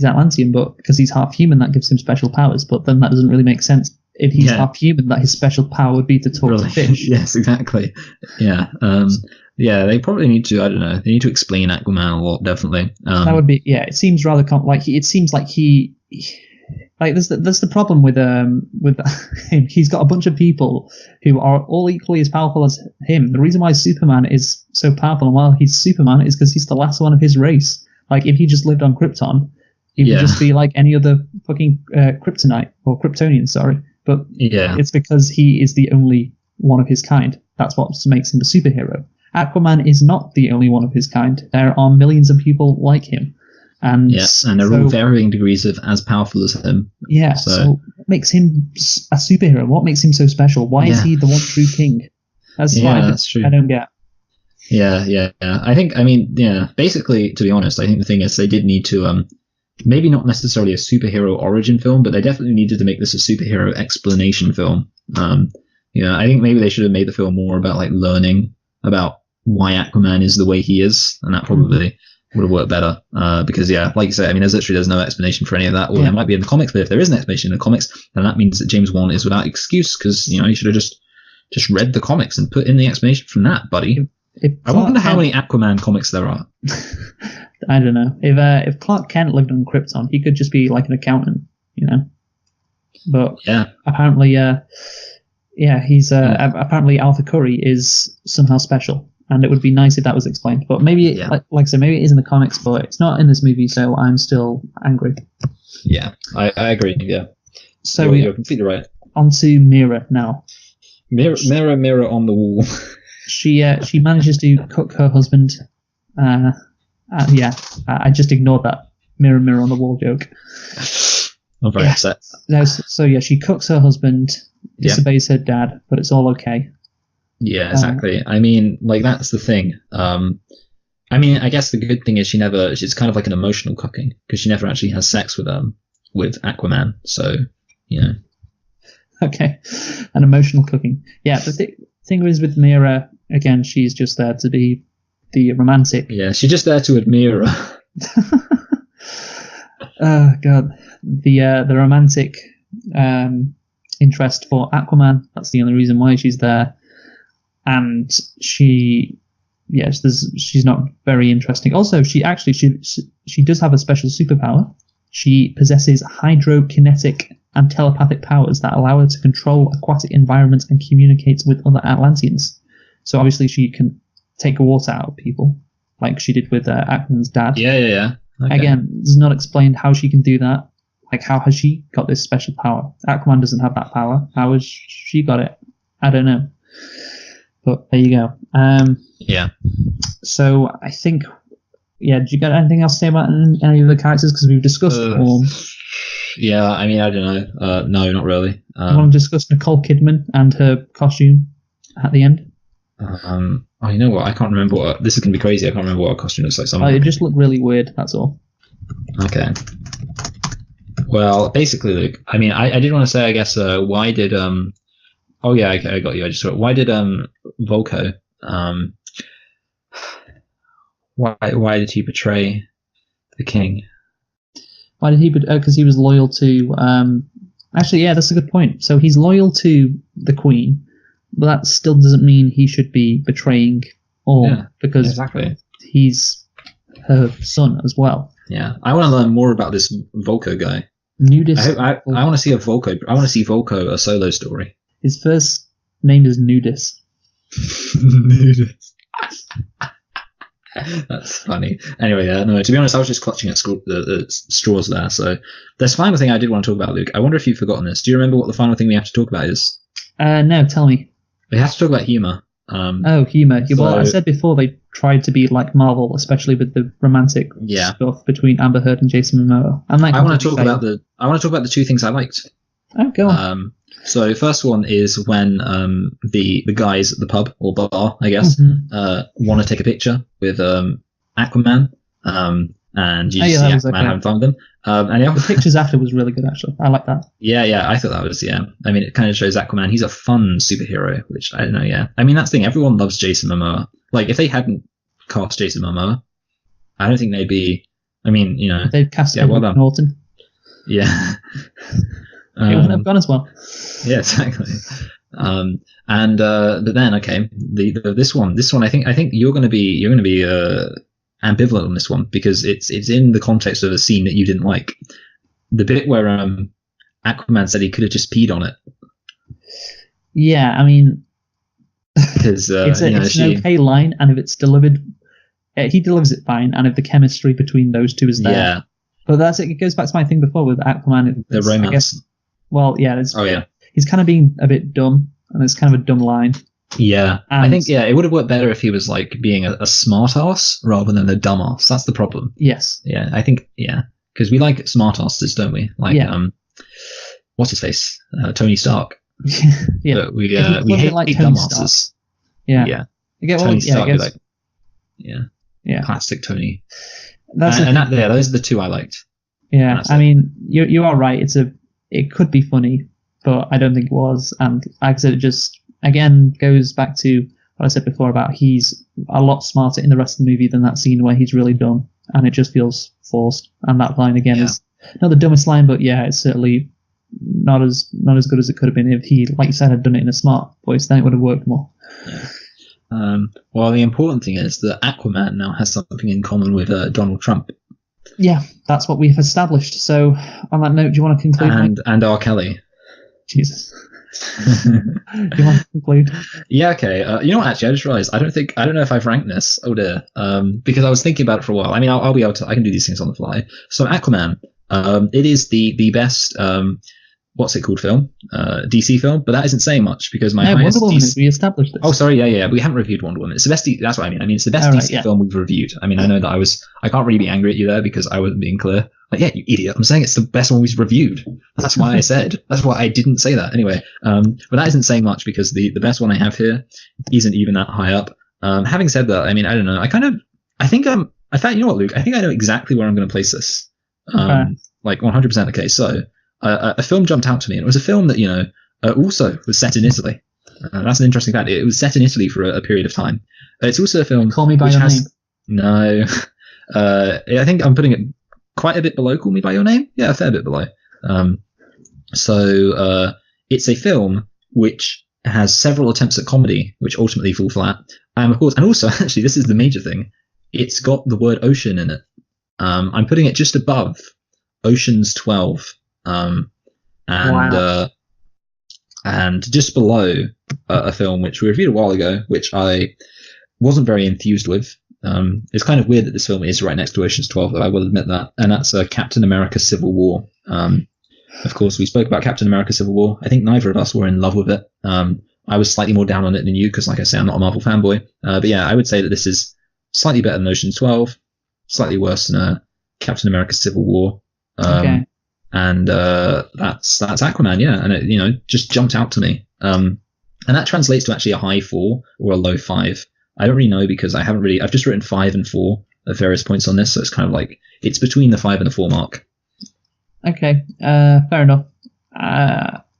Atlantean, but because he's half human, that gives him special powers. But then that doesn't really make sense. If he's half human, that his special power would be to talk to fish. Yes, exactly. Yeah. They probably need to. I don't know. They need to explain Aquaman a lot. Definitely. That would be. Yeah, it seems rather it seems like he. Like there's the problem with him. He's got a bunch of people who are all equally as powerful as him. The reason why Superman is so powerful and why he's Superman is because he's the last one of his race. Like if he just lived on Krypton, he would just be like any other fucking Kryptonite or Kryptonian. Sorry. But it's because he is the only one of his kind. That's what makes him a superhero. Aquaman is not the only one of his kind. There are millions of people like him. And they're all varying degrees of as powerful as him. Yeah, so what makes him a superhero? What makes him so special? Why is he the one true king? That's true. I don't get. Yeah. Basically, to be honest, I think the thing is they did need to maybe not necessarily a superhero origin film, but they definitely needed to make this a superhero explanation film. I think maybe they should have made the film more about like learning about why Aquaman is the way he is, and that probably would have worked better. Because like you say, there's no explanation for any of that, or there might be in the comics, but if there is an explanation in the comics, then that means that James Wan is without excuse, because he should have just read the comics and put in the explanation from that, buddy. I wonder how many Aquaman comics there are. I don't know. If Clark Kent lived on Krypton, he could just be like an accountant, But apparently, apparently Arthur Curry is somehow special, and it would be nice if that was explained. But maybe, like I said, maybe it is in the comics, but it's not in this movie, so I'm still angry. Yeah, I agree. Yeah. So you're completely right. On to Mira now. Mirror on the wall. She manages to cook her husband. I just ignored that mirror on the wall joke. I'm very upset. No, so she cooks her husband, disobeys her dad, but it's all okay. Yeah, exactly. That's the thing. I guess the good thing is she's kind of like an emotional cooking, because she never actually has sex with Aquaman. So, Okay, an emotional cooking. Yeah, the thing is with Mira, again, she's just there to be the romantic. Yeah, she's just there to admire her. Oh God, the romantic interest for Aquaman. That's the only reason why she's there, and she's not very interesting. Also, she does have a special superpower. She possesses hydrokinetic and telepathic powers that allow her to control aquatic environments and communicate with other Atlanteans. So obviously she can take water out of people, like she did with Aquaman's dad. Yeah. Okay. Again, it's not explained how she can do that. Like, how has she got this special power? Aquaman doesn't have that power. How has she got it? I don't know. But there you go. Yeah. So I think, yeah, did you got anything else to say about any of the characters? Because we've discussed all. Yeah, I mean, I don't know. No, not really. I want to discuss Nicole Kidman and her costume at the end. Oh, you know what? I can't remember what. This is going to be crazy. I can't remember what her costume looks like. It just looked really weird, that's all. Okay. Well, basically, Luke, I mean, I did want to say, I guess, why did, oh yeah, okay, I got you. I just thought, why did, Volko, why did he betray the king? Why did he? Because he was loyal to. Actually, yeah, that's a good point. So he's loyal to the queen, but that still doesn't mean he should be betraying all, because exactly. He's her son as well. Yeah, I want to learn more about this Volko guy. Nudist. I want to see a Volko. I want to see Volko a solo story. His first name is Nudist. Nudist. That's funny. Anyway, no, to be honest, I was just clutching at the straws there. So there's a final thing I did want to talk about, Luke. I wonder if you've forgotten this. Do you remember what the final thing we have to talk about is? No, tell me. We have to talk about humor. Humor. So, well, I said before they tried to be like Marvel, especially with the romantic stuff between Amber Heard and Jason Momoa. I want to talk about the two things I liked. Oh, go on. So first one is when the guys at the pub or bar, I guess, want to take a picture with Aquaman, and you see Aquaman having fun with them. And the pictures after was really good, actually. I like that. Yeah, I thought that was, I mean, it kind of shows Aquaman. He's a fun superhero, which I don't know, yeah. I mean, that's the thing. Everyone loves Jason Momoa. Like, if they hadn't cast Jason Momoa, I don't think they'd be, I mean, you know. They'd cast Edward Norton. Yeah. It wouldn't have gone as well. Yeah, exactly. But then, okay, this one, I think you're going to be ambivalent on this one because it's in the context of a scene that you didn't like. The bit where Aquaman said he could have just peed on it. Yeah, I mean, because it's an okay line, and if it's delivered, he delivers it fine, and if the chemistry between those two is there. Yeah. But that's it. It goes back to my thing before with Aquaman. The romance. I guess, well, yeah. He's kind of being a bit dumb, and it's kind of a dumb line. Yeah, and I think it would have worked better if he was like being a smart ass rather than a dumb ass. That's the problem. Yes. Yeah, I think because we like smart asses, don't we? Like what's his face, Tony Stark. Yeah, but we hate like dumb asses. Yeah. Tony Stark, classic Tony. Those are the two I liked. Yeah, I mean, you are right. It could be funny, but I don't think it was. And like I said, it just again goes back to what I said before about he's a lot smarter in the rest of the movie than that scene where he's really dumb, and it just feels forced. And that line again is not the dumbest line, but it's certainly not as good as it could have been if he, like you said, had done it in a smart voice. Then it would have worked more. Yeah. Well, the important thing is that Aquaman now has something in common with Donald Trump. Yeah, that's what we've established. So, on that note, do you want to conclude? And R. Kelly. Jesus. Do you want to conclude? Yeah, okay. You know what? Actually, I just realized I don't know if I've ranked this. Oh dear. Because I was thinking about it for a while. I mean, I'll be able to. I can do these things on the fly. So Aquaman. It is the best. What's it called? Film, DC film, but that isn't saying much because my highest. Wonder Woman, we established this. Oh, sorry, yeah. We haven't reviewed Wonder Woman. It's the best. That's what I mean. I mean, it's the best DC film we've reviewed. I mean, I know that I can't really be angry at you there because I wasn't being clear. Like, yeah, you idiot. I'm saying it's the best one we've reviewed. That's why I said. That's why I didn't say that. Anyway, but that isn't saying much because the best one I have here isn't even that high up. Having said that, I mean, I don't know. I think you know what, Luke? I think I know exactly where I'm going to place this. Like 100%. Okay, so. A film jumped out to me, and it was a film that also was set in Italy. That's an interesting fact. It was set in Italy for a period of time. It's also a film. Call Me by Your Name. No, I think I'm putting it quite a bit below Call Me by Your Name. Yeah, a fair bit below. So it's a film which has several attempts at comedy, which ultimately fall flat. Of course, and also actually, this is the major thing. It's got the word ocean in it. I'm putting it just above Ocean's 12. And just below a film which we reviewed a while ago, which I wasn't very enthused with, It's kind of weird that this film is right next to Ocean's 12, though, I will admit that. And that's Captain America Civil War. Of course, we spoke about Captain America Civil War. I think neither of us were in love with it. I was slightly more down on it than you because, like I say, I'm not a Marvel fanboy. But yeah, I would say that this is slightly better than Ocean's 12, slightly worse than Captain America Civil War. Okay. And that's Aquaman, yeah. And it, just jumped out to me. And that translates to actually a high 4 or a low 5. I don't really know because I've just written 5 and 4 at various points on this. So it's kind of like, it's between the 5 and the 4 mark. Okay, fair enough.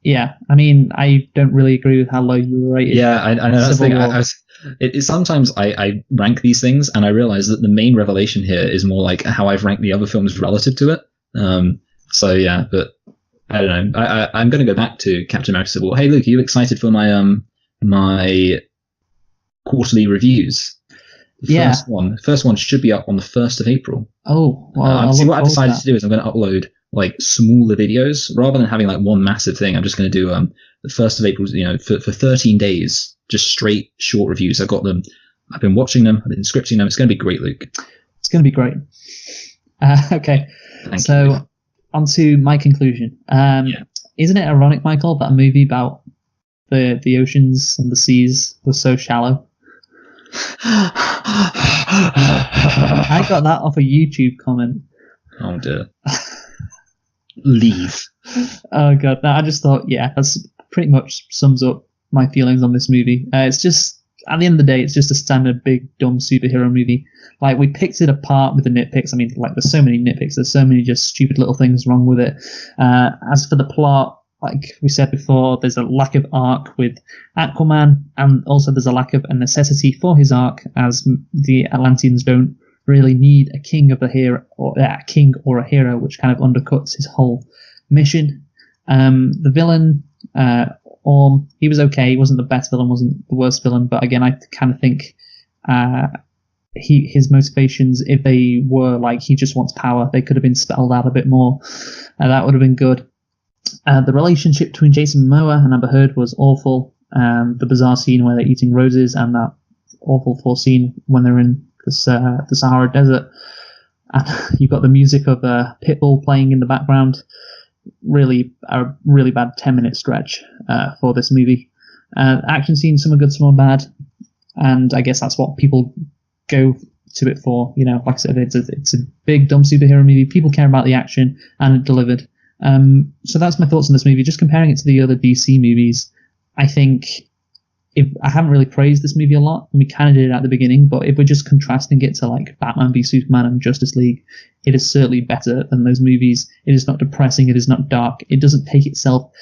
Yeah, I mean, I don't really agree with how low you rated. Yeah, I know that's the thing. Sometimes I rank these things and I realize that the main revelation here is more like how I've ranked the other films relative to it. So yeah, but I don't know. I'm going to go back to Captain America Civil War. Hey, Luke, are you excited for my quarterly reviews? Yeah. First one should be up on the 1st of April. Oh, well, see what I've decided to do is I'm going to upload like smaller videos rather than having like one massive thing. I'm just going to do the 1st of April, for 13 days, just straight short reviews. I've got them. I've been watching them. I've been scripting them. It's going to be great, Luke. It's going to be great. Okay. Thank you. On to my conclusion. Isn't it ironic, Michael, that a movie about the oceans and the seas was so shallow? I got that off a YouTube comment. Oh dear. Leave. Oh god, no, I just thought, yeah, that's pretty much sums up my feelings on this movie. It's just, at the end of the day, it's just a standard big dumb superhero movie. Like, we picked it apart with the nitpicks. I mean, like, there's so many nitpicks. There's so many just stupid little things wrong with it. As for the plot, like we said before, there's a lack of arc with Aquaman, and also there's a lack of a necessity for his arc, as the Atlanteans don't really need a king of a hero, or a king or a hero, which kind of undercuts his whole mission. The villain, Orm, he was okay. He wasn't the best villain, wasn't the worst villain, but again, I kind of think his motivations, if they were like he just wants power, they could have been spelled out a bit more. That would have been good. The relationship between Jason Momoa and Amber Heard was awful. The bizarre scene where they're eating roses, and that awful full scene when they're in the Sahara Desert. And you've got the music of Pitbull playing in the background. Really bad 10-minute stretch for this movie. Action scenes, some are good, some are bad, and I guess that's what people go to it for. Like I said, it's a big dumb superhero movie. People care about the action, and it delivered. So that's my thoughts on this movie. Just comparing it to the other DC movies, I think I haven't really praised this movie a lot, and we kind of did it at the beginning, but if we're just contrasting it to like Batman v Superman and Justice League, it is certainly better than those movies. It is not depressing, it is not dark, it doesn't take itself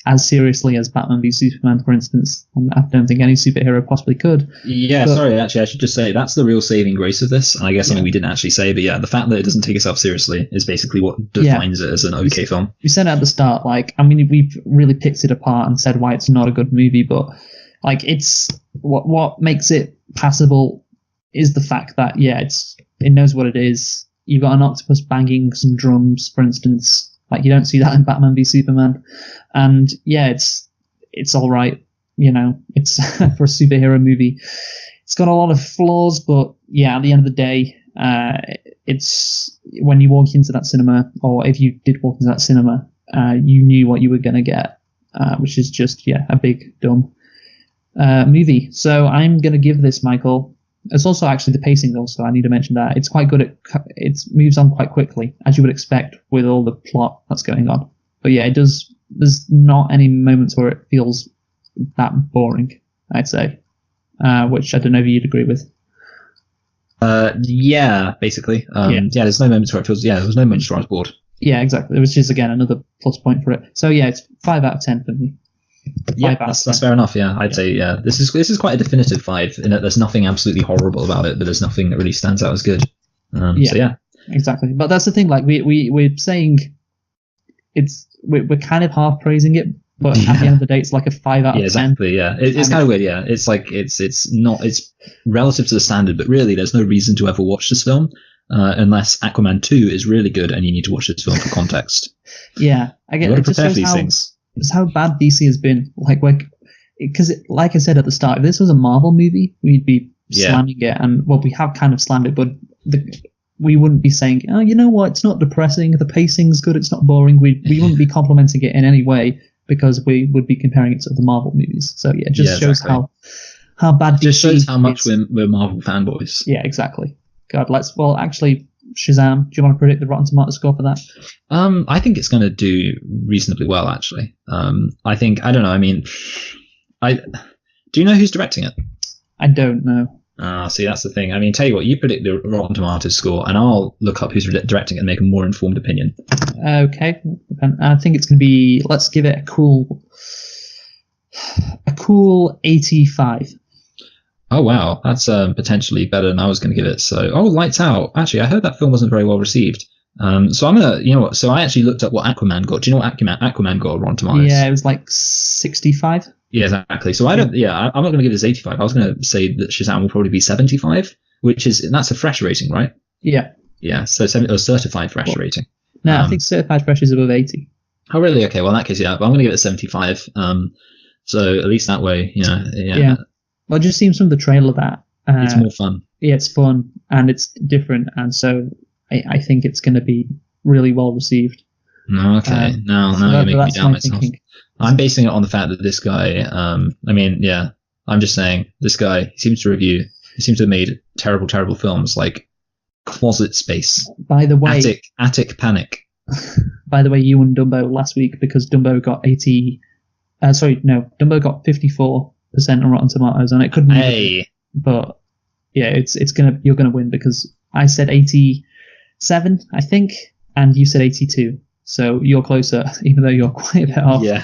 as seriously as Batman v Superman, for instance. I don't think any superhero possibly could. Yeah, sorry, actually, I should just say that's the real saving grace of this, and I guess something we didn't actually say, but yeah, the fact that it doesn't take itself seriously is basically what defines it as an okay film. We said at the start, we've really picked it apart and said why it's not a good movie, but it's what makes it passable is the fact that it knows what it is. You've got an octopus banging some drums, for instance. You don't see that in Batman v Superman, and it's all right. It's for a superhero movie. It's got a lot of flaws, but at the end of the day, it's when you walk into that cinema, or if you did walk into that cinema, you knew what you were going to get, which is just a big dumb movie. So I'm going to give this, Michael. It's also actually the pacing. Also, I need to mention that it's quite good. It moves on quite quickly, as you would expect with all the plot that's going on. But it does. There's not any moments where it feels that boring, I'd say. Which I don't know if you'd agree with. Yeah, basically. There's no moments where it feels. Yeah, there was no moments where I was bored. Yeah, exactly. Which is again another plus point for it. So it's 5 out of 10 for me. Yeah, that's fair enough. Yeah, I'd say this is quite a definitive 5 in that there's nothing absolutely horrible about it, but there's nothing that really stands out as good. So exactly. But that's the thing. We're saying we're kind of half praising it, but at the end of the day, it's like a 5 out of 10. Exactly. Yeah, it's kind of weird. Yeah, it's like it's relative to the standard, but really, there's no reason to ever watch this film unless Aquaman 2 is really good, and you need to watch this film for context. Yeah, I get. You've got to prepare for these things. It's how bad DC has been. Because, like I said at the start, if this was a Marvel movie, we'd be slamming it, and well, we have kind of slammed it, but we wouldn't be saying, oh, you know what, it's not depressing, the pacing's good, it's not boring. We wouldn't be complimenting it in any way because we would be comparing it to the Marvel movies. So yeah, it just shows exactly. how bad it just DC shows how much is. we're Marvel fanboys. Yeah, exactly. God, actually, Shazam, do you want to predict the Rotten Tomatoes score for that? I think it's going to do reasonably well, actually. I don't know. I mean, do you know who's directing it? I don't know. See, that's the thing. I mean, tell you what, you predict the Rotten Tomatoes score, and I'll look up who's directing it and make a more informed opinion. Okay, I think it's going to be. Let's give it a cool 85. Oh wow, that's potentially better than I was going to give it. So, Lights Out. Actually, I heard that film wasn't very well received. So I'm gonna, you know what? So I actually looked up what Aquaman got. Do you know what Aquaman got on Rotten Tomatoes? Yeah, it was like 65. Yeah, exactly. So I'm not going to give this 85. I was going to say that Shazam will probably be 75, that's a fresh rating, right? Yeah. Yeah, so a certified fresh rating. No, I think certified fresh is above 80. Oh, really? Okay, well, in that case, yeah. But I'm going to give it 75. So at least that way, yeah. Well, it just seems from the trailer that it's more fun. Yeah, it's fun and it's different, and so I think it's going to be really well received. Okay, now you're making me doubt myself. Thinking. I'm basing it on the fact that this guy, I'm just saying, this guy, he seems to have made terrible, terrible films like Closet Space. By the way, Attic Panic. By the way, you won Dumbo last week because Dumbo got Dumbo got 54% on Rotten Tomatoes, and it couldn't. Hey. But yeah, you're gonna win because I said 87, I think, and you said 82. So you're closer, even though you're quite a bit off. Yeah.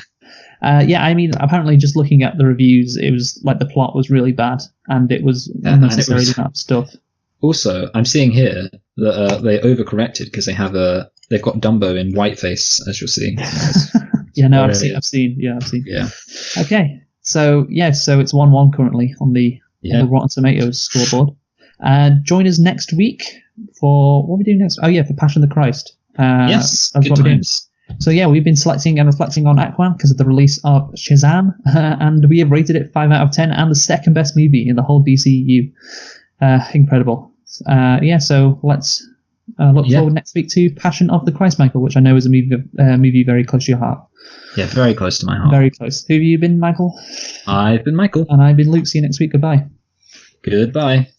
I mean, apparently just looking at the reviews, it was like the plot was really bad, and it was unnecessary amount of stuff. Also, I'm seeing here that they overcorrected because they've got Dumbo in whiteface, as you'll see. Yeah, no, I've seen. Yeah. Okay, so it's 1-1 currently on the Rotten Tomatoes scoreboard. Join us next week for what are we doing next? Oh yeah, for Passion of the Christ. Yes, that's good what we're doing. times. So yeah, we've been selecting and reflecting on Aquaman because of the release of Shazam, and we have rated it 5 out of 10 and the second best movie in the whole DCU. Incredible. So let's look forward next week to Passion of the Christ, Michael, which I know is a movie very close to your heart. Yeah, very close to my heart. Very close. Who have you been, Michael? I've been Michael. And I've been Luke. See you next week. Goodbye. Goodbye.